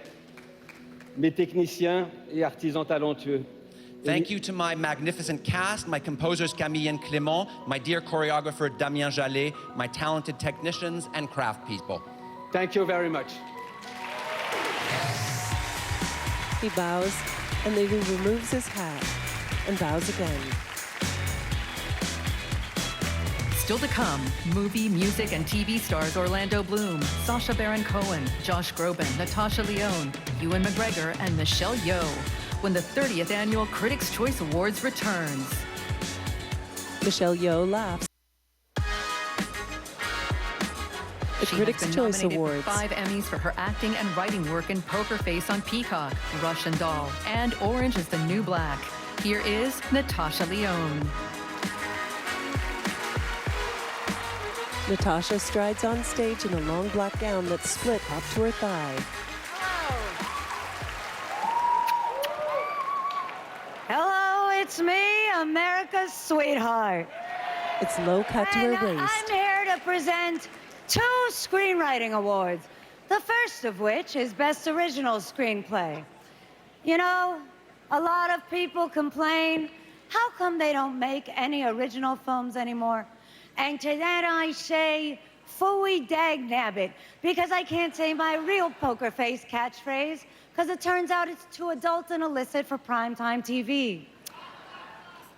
mes techniciens et artisans talentueux. Thank you to my magnificent cast, my composers Camille and Clément, my dear choreographer Damien Jallet, my talented technicians and craft people. Thank you very much. He bows, and then he removes his hat and bows again. Still to come, movie, music, and TV stars Orlando Bloom, Sacha Baron Cohen, Josh Groban, Natasha Lyonne, Ewan McGregor, and Michelle Yeoh, when the 30th Annual Critics' Choice Awards returns. Michelle Yeoh laughs. The She Critics' has been Choice nominated Awards. for 5 Emmys for her acting and writing work in Poker Face on Peacock, Russian Doll, and Orange is the New Black. Here is Natasha Lyonne. Natasha strides on stage in a long black gown that's split up to her thigh. Hello, it's me, America's sweetheart. It's low cut to her waist. I'm here to present 2 screenwriting awards, the first of which is Best Original Screenplay. You know, a lot of people complain, how come they don't make any original films anymore? And to that I say, phooey dag nabbit, because I can't say my real poker face catchphrase, because it turns out it's too adult and illicit for primetime TV.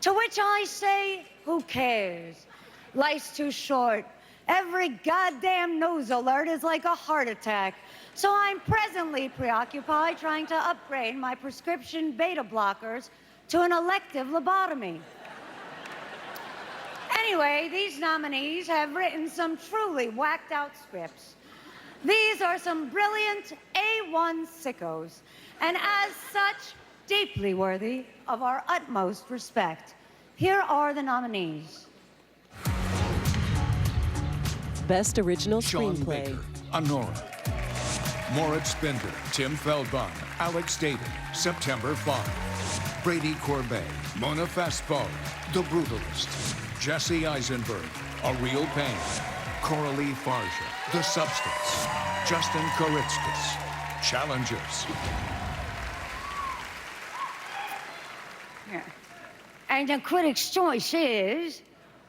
To which I say, who cares? Life's too short. Every goddamn news alert is like a heart attack. So I'm presently preoccupied trying to upgrade my prescription beta blockers to an elective lobotomy. Anyway, these nominees have written some truly whacked out scripts. These are some brilliant A1 sickos, and as such, deeply worthy of our utmost respect. Here are the nominees. Best Original Sean Screenplay. Baker, Honora. Moritz Bender, Tim Feldbaum, Alex David, September 5. Brady Corbet, Mona Fastball, The Brutalist. Jesse Eisenberg, A Real Pain. Coralie Farja, The Substance. Justin Koritskis, Challengers. Here. And the Critics' Choice is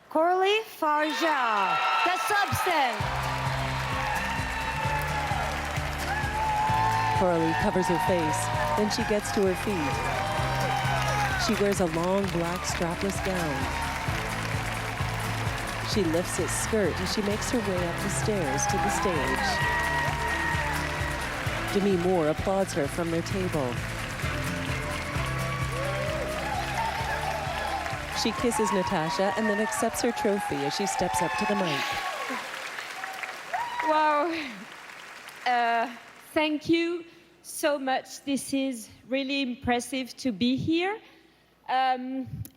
Coralie Farja, The Substance. Coralie covers her face, then she gets to her feet. She wears a long black strapless gown. She lifts its skirt as she makes her way up the stairs to the stage. Demi Moore applauds her from their table. She kisses Natasha and then accepts her trophy as she steps up to the mic. Wow. Thank you so much. This is really impressive to be here.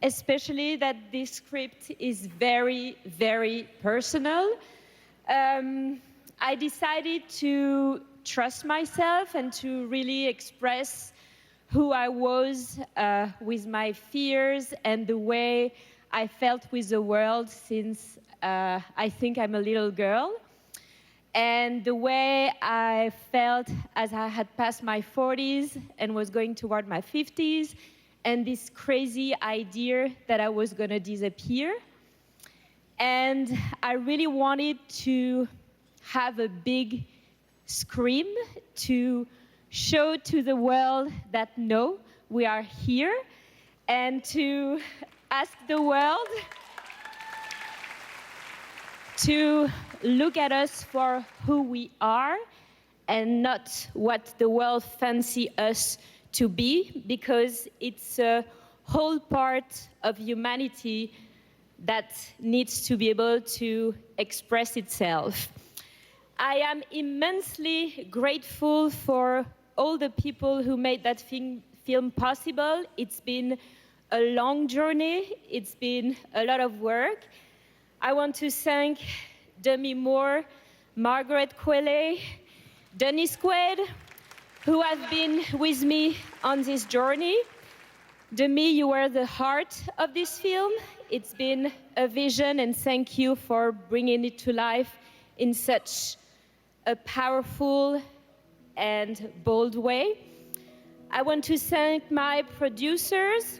Especially that this script is very, very personal. I decided to trust myself and to really express who I was with my fears and the way I felt with the world since I think I'm a little girl. And the way I felt as I had passed my 40s and was going toward my 50s, and this crazy idea that I was gonna disappear. And I really wanted to have a big scream to show to the world that no, we are here, and to ask the world to look at us for who we are and not what the world fancy us to be, because it's a whole part of humanity that needs to be able to express itself. I am immensely grateful for all the people who made that film possible. It's been a long journey. It's been a lot of work. I want to thank Demi Moore, Margaret Qualley, Dennis Quaid, who have been with me on this journey. Demi, you were the heart of this film. It's been a vision, and thank you for bringing it to life in such a powerful and bold way. I want to thank my producers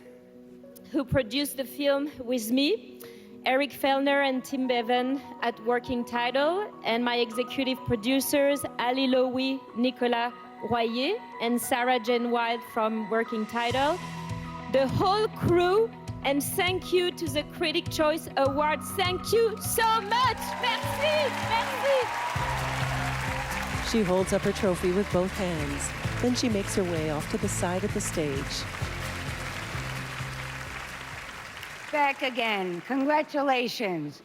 who produced the film with me, Eric Fellner and Tim Bevan at Working Title, and my executive producers, Ali Lowy, Nicolas Royer, and Sarah Jane Wild from Working Title, the whole crew, and thank you to the Critic Choice Awards. Thank you so much. Merci, merci. She holds up her trophy with both hands. Then she makes her way off to the side of the stage. Back again. Congratulations.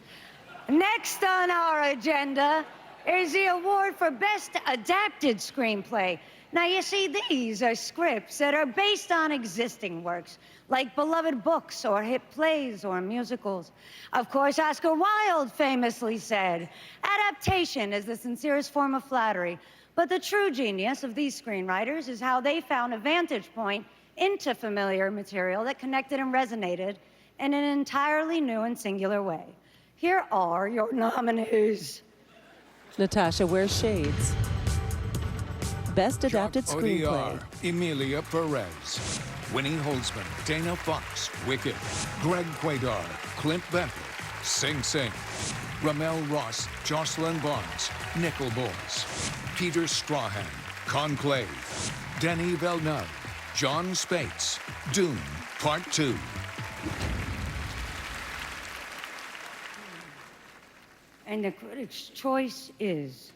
Next on our agenda is the award for Best Adapted Screenplay. Now, you see, these are scripts that are based on existing works, like beloved books or hit plays or musicals. Of course, Oscar Wilde famously said, "Adaptation is the sincerest form of flattery." But the true genius of these screenwriters is how they found a vantage point into familiar material that connected and resonated in an entirely new and singular way. Here are your nominees. Natasha wears shades. Best Adapted Screenplay. ODR, Emilia Perez. Winnie Holzman, Dana Fox, Wicked. Greg Quaidar, Clint Becker, Sing Sing. Ramel Ross, Jocelyn Barnes, Nickel Boys. Peter Strahan, Conclave. Denis Villeneuve, John Spates, Dune, Part 2. And the Critics' Choice is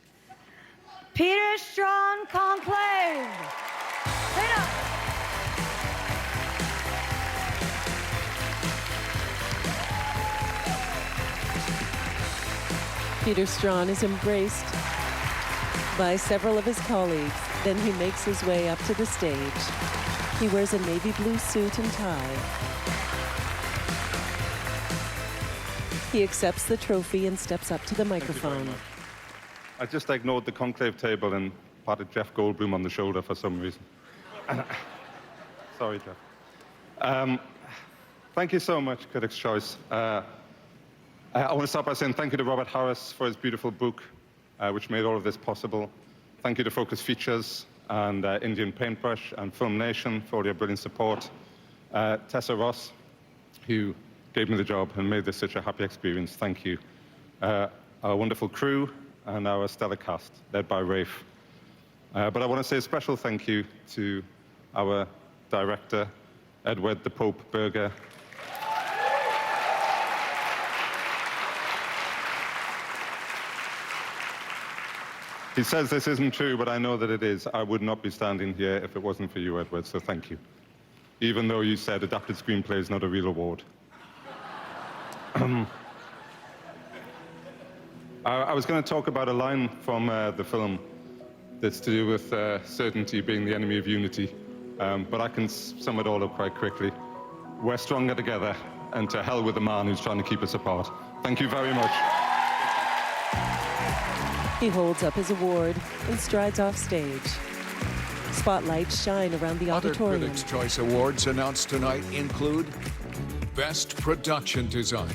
Peter Strahan, Conclave. Peter. Peter Strahan is embraced by several of his colleagues. Then he makes his way up to the stage. He wears a navy blue suit and tie. He accepts the trophy and steps up to the microphone. I just ignored the conclave table and patted Jeff Goldblum on the shoulder for some reason. Sorry, Jeff. Thank you so much, Critics' Choice. I want to start by saying thank you to Robert Harris for his beautiful book, which made all of this possible. Thank you to Focus Features and Indian Paintbrush and Film Nation for all your brilliant support. Tessa Ross, who gave me the job and made this such a happy experience. Thank you. Our wonderful crew and our stellar cast, led by Rafe. But I want to say a special thank you to our director, Edward the Pope Berger. He says this isn't true, but I know that it is. I would not be standing here if it wasn't for you, Edward, so thank you. Even though you said adapted screenplay is not a real award. I was going to talk about a line from the film that's to do with certainty being the enemy of unity, but I can sum it all up quite quickly. We're stronger together, and to hell with the man who's trying to keep us apart. Thank you very much. He holds up his award and strides off stage. Spotlights shine around the Other auditorium. Critics' Choice Awards announced tonight include Best Production Design.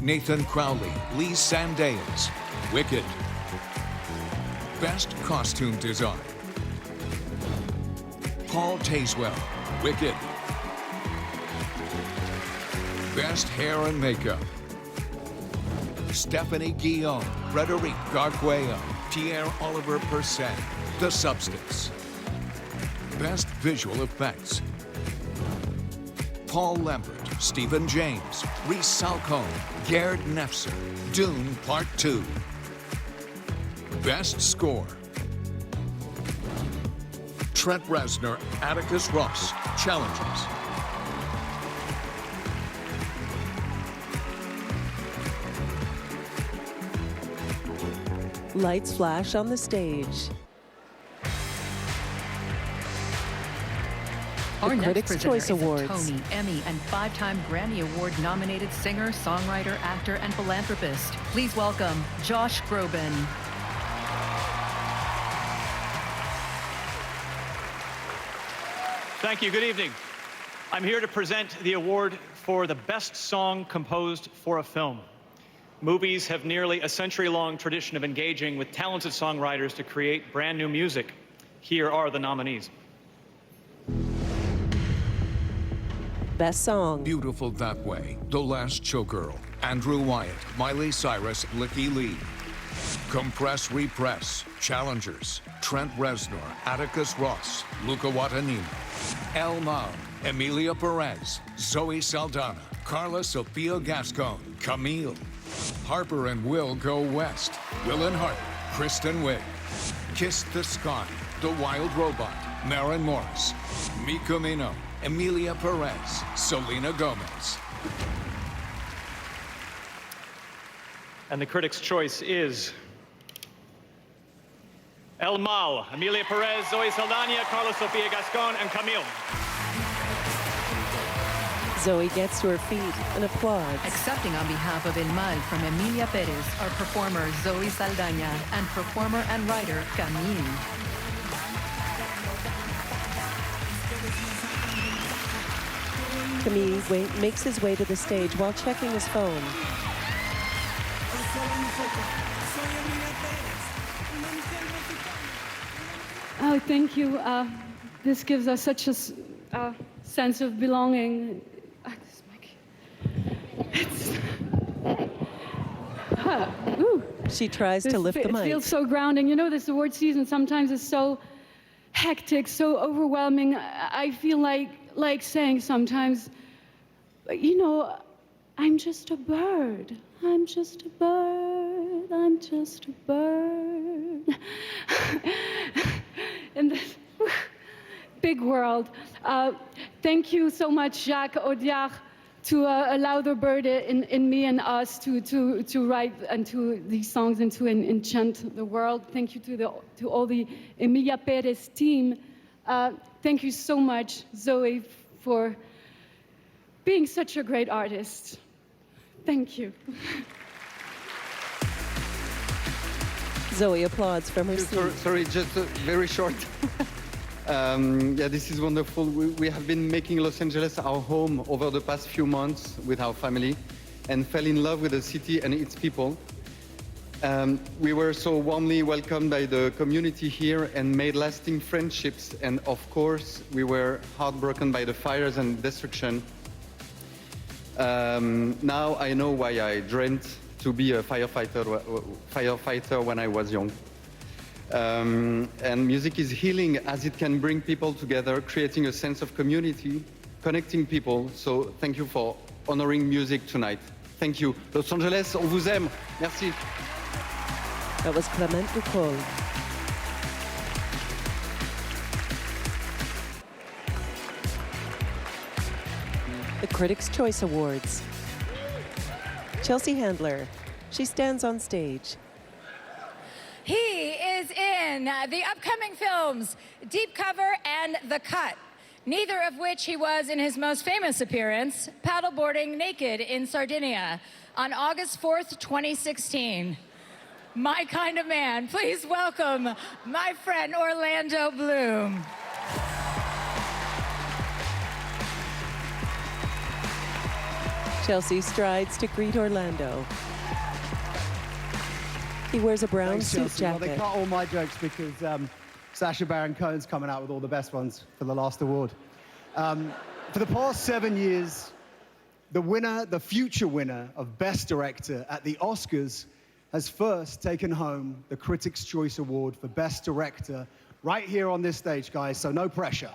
Nathan Crowley, Lee Sandales, Wicked. Best Costume Design. Paul Tazewell, Wicked. Best Hair and Makeup. Stephanie Guillaume, Frederic Garguea, Pierre-Oliver Perset, The Substance. Best Visual Effects. Paul Lambert, Stephen James, Reese Salcone, Gerd Nefzer, Dune Part 2. Best Score. Trent Reznor, Atticus Ross, Challenges. Lights flash on the stage. Our The next Critics' presenter Choice is a Awards. Tony, Emmy, and 5-time Grammy Award-nominated singer, songwriter, actor, and philanthropist. Please welcome Josh Groban. Thank you. Good evening. I'm here to present the award for the best song composed for a film. Movies have nearly a century-long tradition of engaging with talented songwriters to create brand new music. Here are the nominees. Best Song. Beautiful That Way, The Last Showgirl, Andrew Wyatt, Miley Cyrus, Blicky Lee. Compress, Repress, Challengers, Trent Reznor, Atticus Ross, Luca Guadagnino. El Mal, Emilia Perez, Zoe Saldana, Carla Sofia Gascon, Camille. Harper and Will Go West, Will and Harper, Kristen Wiig. Kiss the Sky, The Wild Robot, Maren Morris. Mi Camino, Emilia Perez, Selena Gomez. And the Critics' Choice is El Mal, Emilia Perez, Zoe Saldana, Carla Sofia Gascon, and Camille. Zoe gets to her feet and applauds. Accepting on behalf of El Mal from Emilia Perez are performer Zoe Saldana and performer and writer Camille. Camille makes his way to the stage while checking his phone. Oh, thank you. This gives us such a sense of belonging. She tries to lift the mic. It feels so grounding. You know, this award season sometimes is so hectic, so overwhelming. I feel like saying sometimes, you know, I'm just a bird. I'm just a bird. I'm just a bird. In this big world. Thank you so much, Jacques Audiard, to allow the bird in me and us to write and to these songs and to enchant the world. Thank you to all the Emilia Perez team. Thank you so much, Zoe, for being such a great artist. Thank you. Zoe applauds from her seat. Sorry, just very short. Yeah, this is wonderful. We have been making Los Angeles our home over the past few months with our family and fell in love with the city and its people. We were so warmly welcomed by the community here and made lasting friendships. And of course, we were heartbroken by the fires and destruction. Now I know why I dreamt to be a firefighter when I was young. And music is healing as it can bring people together, creating a sense of community, connecting people. So thank you for honoring music tonight. Thank you. Los Angeles, on vous aime. Merci. That was Clement Ducol. The Critics' Choice Awards. Челси Хэндлер. She stands on stage. He is in the upcoming films Deep Cover and The Cut, neither of which he was in his most famous appearance, paddleboarding naked in Sardinia on August 4th, 2016. My kind of man. Please welcome my friend Orlando Bloom. Chelsea strides to greet Orlando. He wears a brown Thanks, suit Chelsea. jacket. Well, they cut all my jokes because Sacha Baron Cohen's coming out with all the best ones for the last award. For the past 7 years, the future winner of Best Director at the Oscars has first taken home the Critics' Choice Award for Best Director right here on this stage, guys, so no pressure.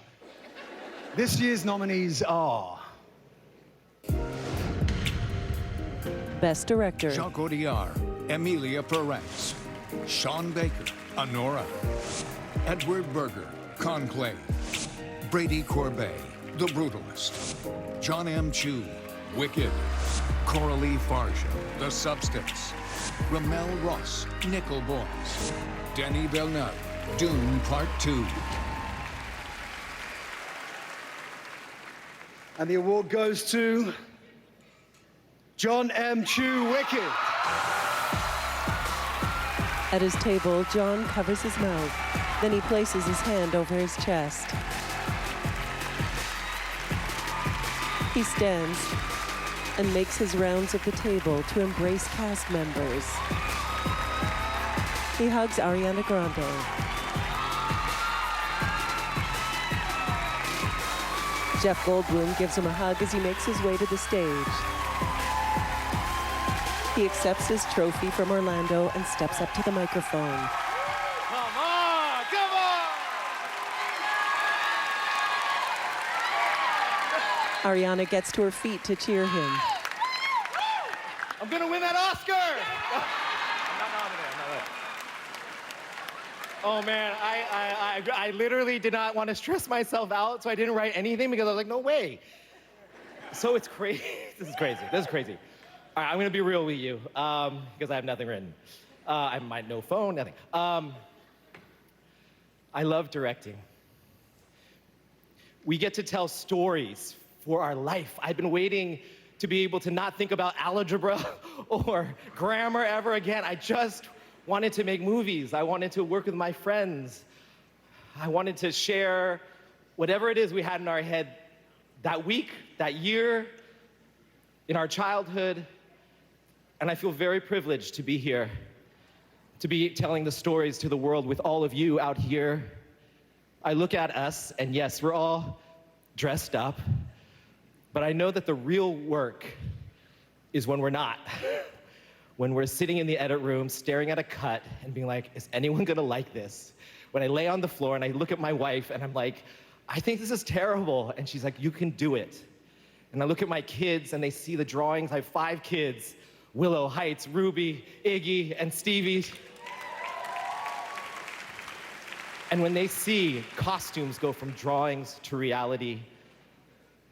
This year's nominees are... Best Director. Jacques Audiard, Emilia Perez, Sean Baker, Honora, Edward Berger, Conclave, Brady Corbet, The Brutalist, John M. Chu, Wicked. Coralie Farge, The Substance. Ramel Ross, Nickel Boys. Denis Villeneuve, Dune Part 2. And the award goes to John M. Chu, Wicked. At his table, John covers his mouth. Then he places his hand over his chest. He stands and makes his rounds of the table to embrace cast members. He hugs Ariana Grande. Jeff Goldblum gives him a hug as he makes his way to the stage. He accepts his trophy from Orlando and steps up to the microphone. Come on, come on! Ariana gets to her feet to cheer him. I'm gonna win that Oscar! I'm not nominated. Oh man, I literally did not want to stress myself out, so I didn't write anything because I was like, no way. So it's crazy. This is crazy. This is crazy. All right, I'm gonna be real with you because I have nothing written. I might no phone, nothing. I love directing. We get to tell stories for our life. I've been waiting to be able to not think about algebra or grammar ever again. I just wanted to make movies. I wanted to work with my friends. I wanted to share whatever it is we had in our head that week, that year, in our childhood. And I feel very privileged to be here, to be telling the stories to the world with all of you out here. I look at us, and yes, we're all dressed up, but I know that the real work is when we're not. When we're sitting in the edit room, staring at a cut, and being like, is anyone gonna like this? When I lay on the floor and I look at my wife, and I'm like, I think this is terrible. And she's like, you can do it. And I look at my kids, and they see the drawings. I have 5 kids. Willow, Heights, Ruby, Iggy, and Stevie. And when they see costumes go from drawings to reality,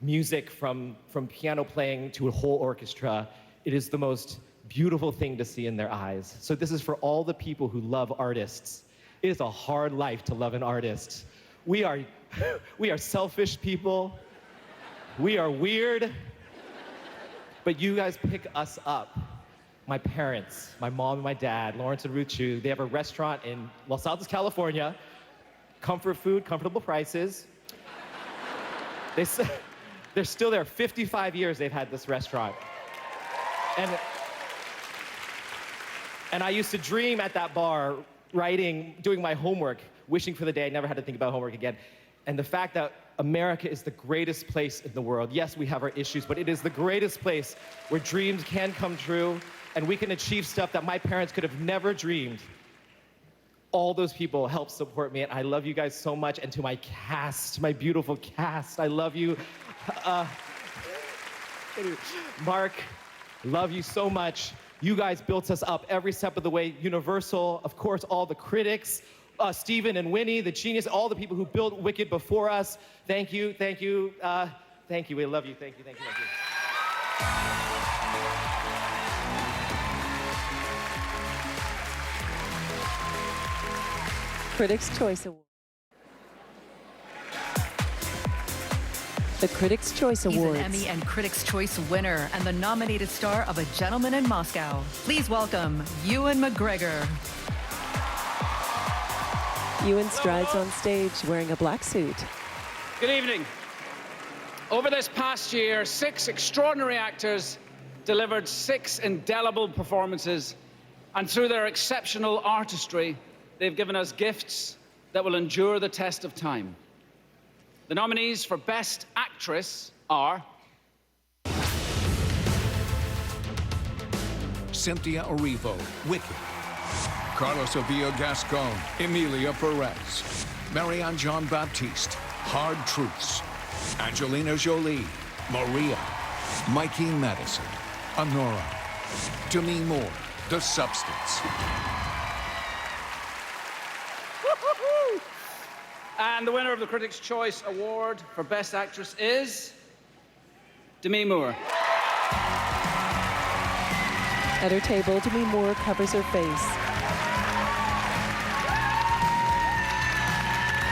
music from piano playing to a whole orchestra, it is the most beautiful thing to see in their eyes. So this is for all the people who love artists. It is a hard life to love an artist. We are selfish people. We are weird. But you guys pick us up. My parents, my mom and my dad, Lawrence and Ruth Chu, they have a restaurant in Los Altos, California. Comfort food, comfortable prices. They're still there. 55 years they've had this restaurant. And I used to dream at that bar, writing, doing my homework, wishing for the day I never had to think about homework again. And the fact that America is the greatest place in the world. Yes, we have our issues, but it is the greatest place where dreams can come true and we can achieve stuff that my parents could have never dreamed. All those people help support me, and I love you guys so much. And to my cast, my beautiful cast, I love you. Mark, love you so much. You guys built us up every step of the way. Universal, of course, all the critics, Stephen and Winnie, the genius, all the people who built Wicked before us. Thank you, thank you, thank you. We love you. Thank you, thank you, thank you. Critics' Choice Award. The Critics' Choice Awards. He's an Emmy and Critics' Choice winner and the nominated star of A Gentleman in Moscow. Please welcome Ewan McGregor. Ewan strides on stage wearing a black suit. Good evening. Over this past year, 6 extraordinary actors delivered 6 indelible performances, and through their exceptional artistry, they've given us gifts that will endure the test of time. The nominees for Best Actress are Cynthia Erivo, Wicked. Carlos Avila Gascon, Emilia Perez. Marianne Jean-Baptiste, Hard Truths. Angelina Jolie, Maria. Mikey Madison, Honora. Demi Moore, The Substance. And the winner of the Critics' Choice Award for Best Actress is Demi Moore. At her table, Demi Moore covers her face.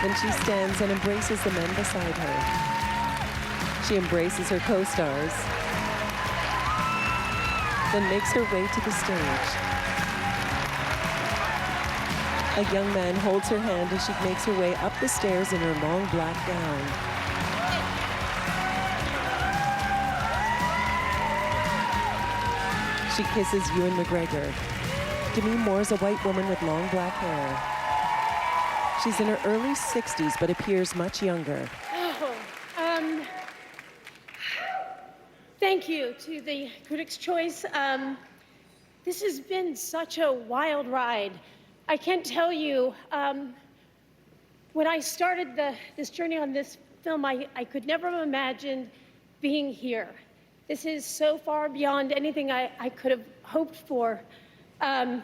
Then she stands and embraces the men beside her. She embraces her co-stars, then makes her way to the stage. A young man holds her hand as she makes her way up the stairs in her long black gown. She kisses Ewan McGregor. Demi Moore is a white woman with long black hair. She's in her early 60s, but appears much younger. Thank you to the Critics' Choice. This has been such a wild ride. I can't tell you, when I started this journey on this film, I could never have imagined being here. This is so far beyond anything I could have hoped for. And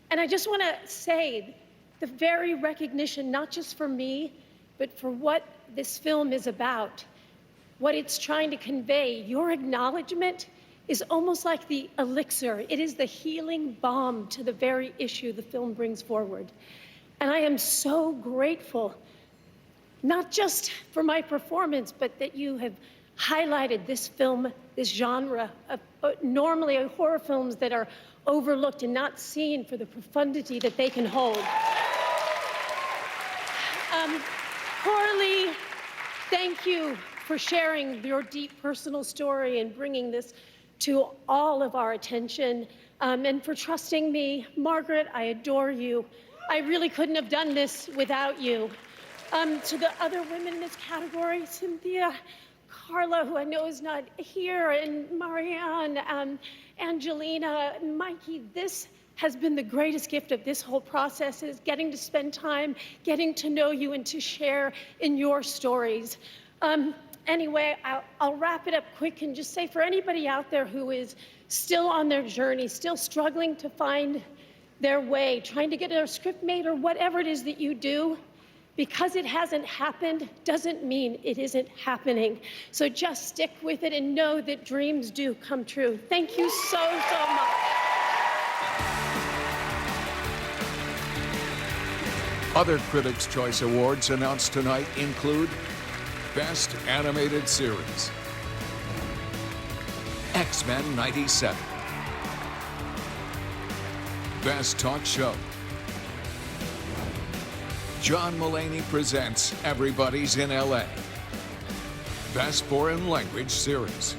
I just want to say the very recognition, not just for me, but for what this film is about, what it's trying to convey. Your acknowledgement is almost like the elixir. It is the healing balm to the very issue the film brings forward. And I am so grateful, not just for my performance, but that you have highlighted this film, this genre of normally horror films that are overlooked and not seen for the profundity that they can hold. Coralie, thank you for sharing your deep personal story and bringing this to all of our attention, and for trusting me. Margaret, I adore you. I really couldn't have done this without you. To the other women in this category, Cynthia, Carla, who I know is not here, and Marianne, Angelina, Mikey, this has been the greatest gift of this whole process, is getting to spend time, getting to know you and to share in your stories. Anyway, I'll wrap it up quick and just say, for anybody out there who is still on their journey, still struggling to find their way, trying to get a script made or whatever it is that you do, because it hasn't happened doesn't mean it isn't happening. So just stick with it and know that dreams do come true. Thank you so much. Other Critics' Choice Awards announced tonight include Best Animated Series, X-Men 97, Best Talk Show, John Mulaney presents Everybody's in L.A., Best Foreign Language Series,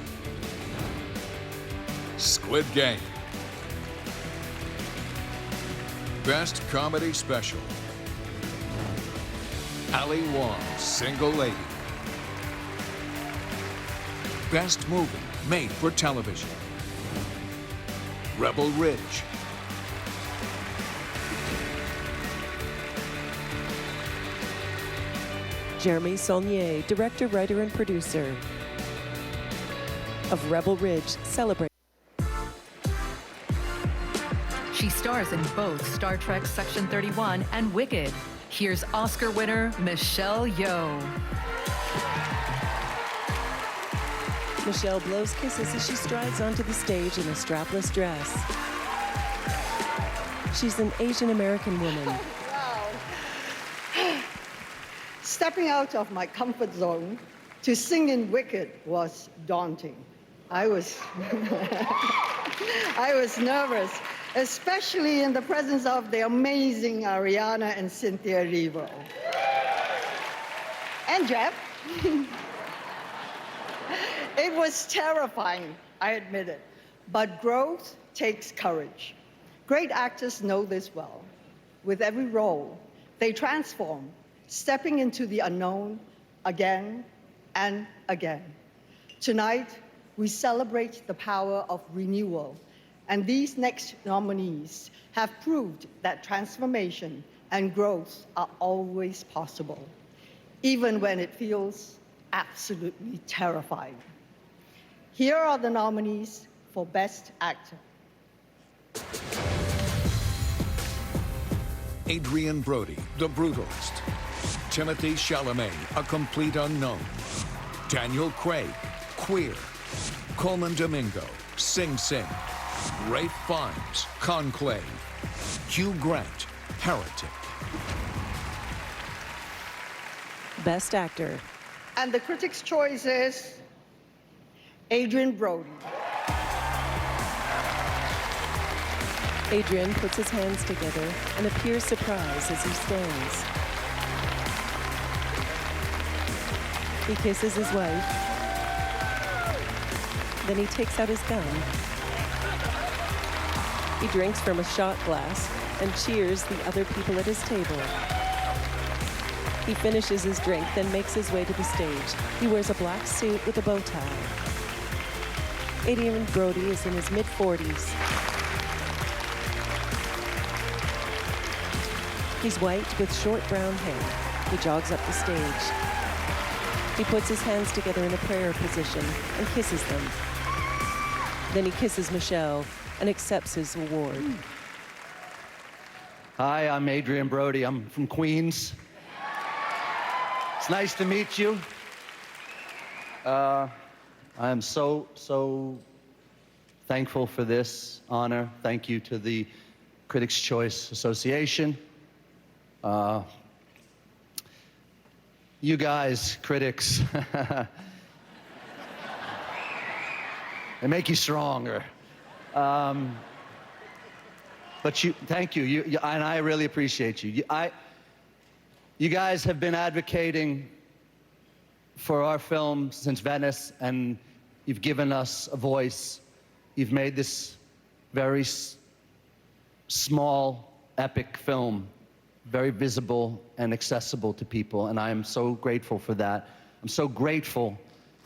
Squid Game, Best Comedy Special, Ali Wong's Single Lady, Best Movie Made for Television, Rebel Ridge, Jeremy Saulnier, director, writer, and producer of Rebel Ridge, celebrate. She stars in both Star Trek Section 31 and Wicked. Here's Oscar winner Michelle Yeoh. Michelle blows kisses as she strides onto the stage in a strapless dress. She's an Asian American woman. Wow. Stepping out of my comfort zone to sing in Wicked was daunting. I was nervous, especially in the presence of the amazing Ariana and Cynthia Erivo. And Jeff. It was terrifying, I admit it, but growth takes courage. Great actors know this well. With every role, they transform, stepping into the unknown again and again. Tonight, we celebrate the power of renewal, and these next nominees have proved that transformation and growth are always possible, even when it feels absolutely terrifying. Here are the nominees for Best Actor. Adrian Brody, The Brutalist. Timothée Chalamet, A Complete Unknown. Daniel Craig, Queer. Coleman Domingo, Sing Sing. Rafe Fiennes, Conclave. Hugh Grant, Heretic. Best Actor. And the critics' choice is Adrien Brody. Adrian puts his hands together and appears surprised as he stands. He kisses his wife. Then he takes out his gun. He drinks from a shot glass and cheers the other people at his table. He finishes his drink, then makes his way to the stage. He wears a black suit with a bow tie. Adrien Brody is in his mid-40s. He's white with short brown hair. He jogs up the stage. He puts his hands together in a prayer position and kisses them. Then he kisses Michelle and accepts his award. Hi, I'm Adrien Brody. I'm from Queens. It's nice to meet you. I'm so thankful for this honor. Thank you to the Critics' Choice Association. You guys, critics, they make you stronger. But thank you, and I really appreciate you. You guys have been advocating for our film since Venice, and you've given us a voice. You've made this very small, epic film very visible and accessible to people, and I am so grateful for that. I'm so grateful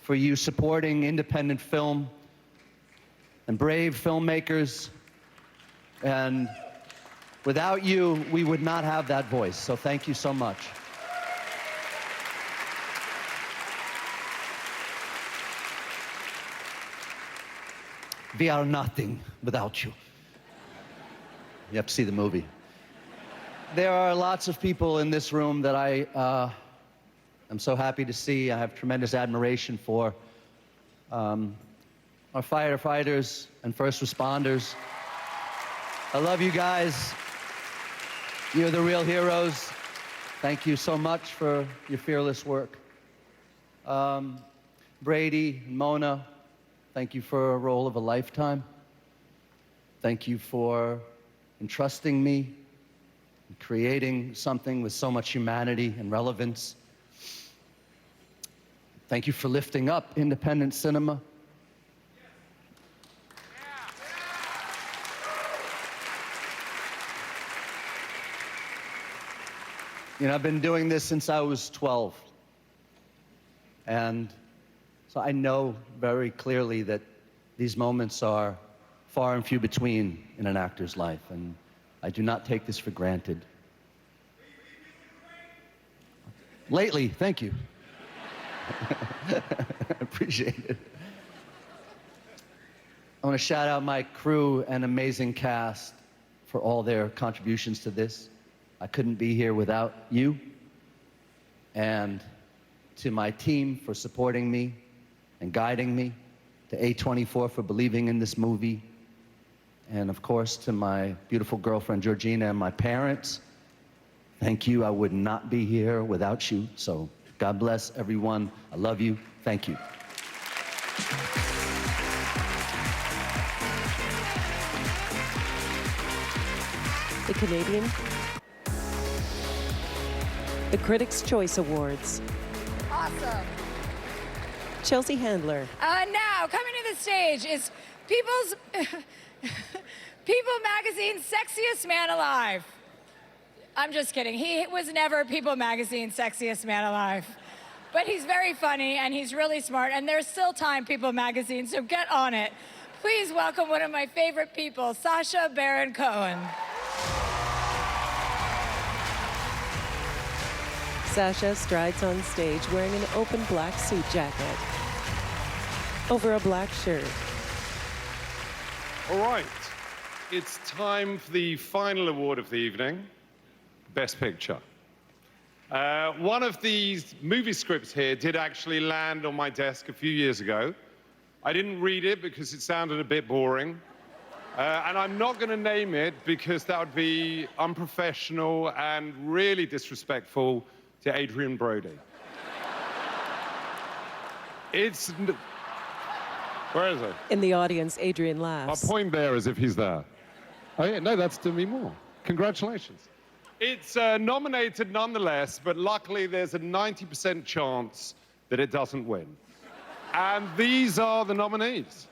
for you supporting independent film and brave filmmakers, and without you, we would not have that voice, so thank you so much. We are nothing without you. You have to see the movie. There are lots of people in this room that I am so happy to see. I have tremendous admiration for. Our firefighters and first responders. I love you guys. You're the real heroes. Thank you so much for your fearless work. Brady, Mona, thank you for a role of a lifetime. Thank you for entrusting me, creating something with so much humanity and relevance. Thank you for lifting up independent cinema. You know, I've been doing this since I was 12. And so I know very clearly that these moments are far and few between in an actor's life, and I do not take this for granted. Lately, thank you. Appreciate it. I want to shout out my crew and amazing cast for all their contributions to this. I couldn't be here without you. And to my team for supporting me and guiding me, to A24 for believing in this movie, and of course to my beautiful girlfriend Georgina and my parents. Thank you. I would not be here without you. So God bless everyone. I love you. Thank you. The Canadian, the Critics' Choice Awards. Awesome. Челси Хэндлер. Now, coming to the stage is People Magazine's Sexiest Man Alive. I'm just kidding. He was never People Magazine's Sexiest Man Alive. But he's very funny, and he's really smart, and there's still time, People Magazine, so get on it. Please welcome one of my favorite people, Sacha Baron Cohen. Sacha strides on stage wearing an open black suit jacket over a black shirt. All right, it's time for the final award of the evening, Best Picture. One of these movie scripts here did actually land on my desk a few years ago. I didn't read it because it sounded a bit boring. And I'm not going to name it because that would be unprofessional and really disrespectful to Adrian Brody. It's... Where is it? In the audience, Adrian laughs. I'll point there as if he's there. Oh, yeah, no, that's Demi Moore. Congratulations. It's nominated nonetheless, but luckily there's a 90% chance that it doesn't win. And these are the nominees.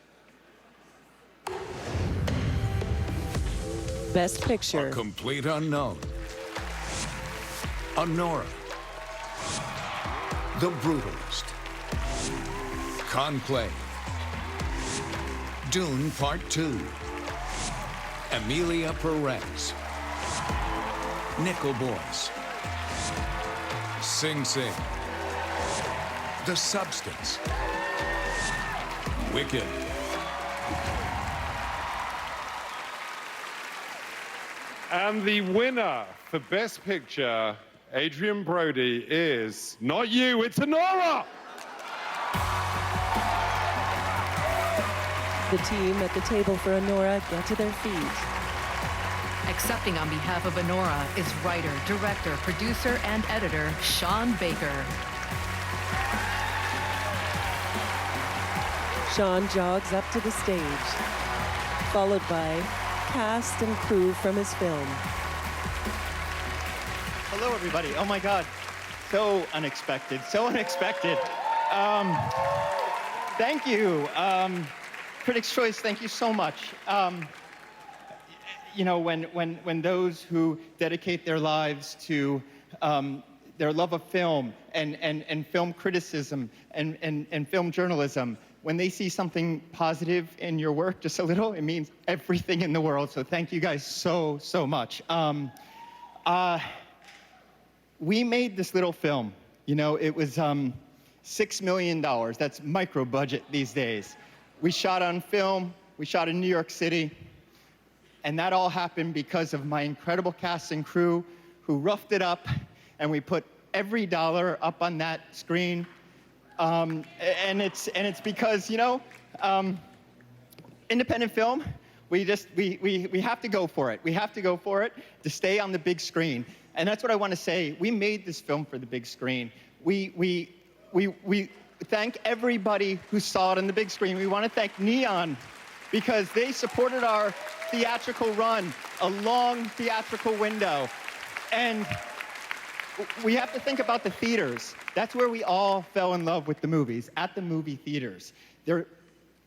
Best Picture. A Complete Unknown. Honora. The Brutalist. Conclave. Dune Part 2. Emilia Perez. Nickel Boys. Sing Sing. The Substance. Wicked. And the winner for Best Picture, Adrian Brody, is not you, it's Honora! The team at the table for Honora get to their feet. Accepting on behalf of Honora is writer, director, producer, and editor Sean Baker. Sean jogs up to the stage, followed by cast and crew from his film. Hello, everybody. Oh, my God. So unexpected. So unexpected. Thank you. Critics' Choice, thank you so much. You know, when those who dedicate their lives to their love of film and film criticism and film journalism, when they see something positive in your work, just a little, it means everything in the world. So thank you guys so, so much. We made this little film. You know, it was $6 million. That's micro budget these days. We shot on film. We shot in New York City. And that all happened because of my incredible cast and crew who roughed it up, and we put every dollar up on that screen. And it's because, you know, independent film, we have to go for it. We have to go for it to stay on the big screen. And that's what I want to say. We made this film for the big screen. We thank everybody who saw it on the big screen. We want to thank Neon because they supported our theatrical run, a long theatrical window. And we have to think about the theaters. That's where we all fell in love with the movies, at the movie theaters. They're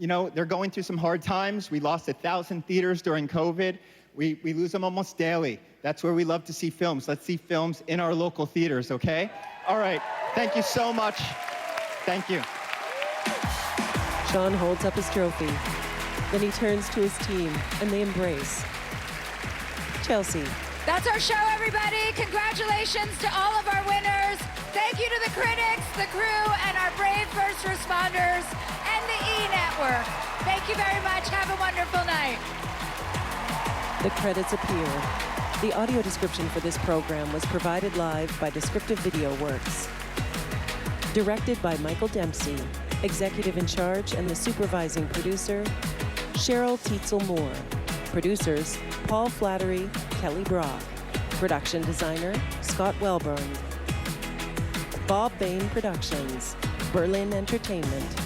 going through some hard times. We lost 1,000 theaters during COVID. We lose them almost daily. That's where we love to see films. Let's see films in our local theaters, okay? All right, thank you so much. Thank you. Sean holds up his trophy. Then he turns to his team, and they embrace. Chelsea. That's our show, everybody. Congratulations to all of our winners. Thank you to the critics, the crew, and our brave first responders, and the E-Network. Thank you very much. Have a wonderful night. The credits appear. The audio description for this program was provided live by Descriptive Video Works. Directed by Michael Dempsey. Executive in charge and the supervising producer, Cheryl Tietzel-Moore. Producers, Paul Flattery, Kelly Brock. Production designer, Scott Welburn. Bob Bain Productions, Berlin Entertainment.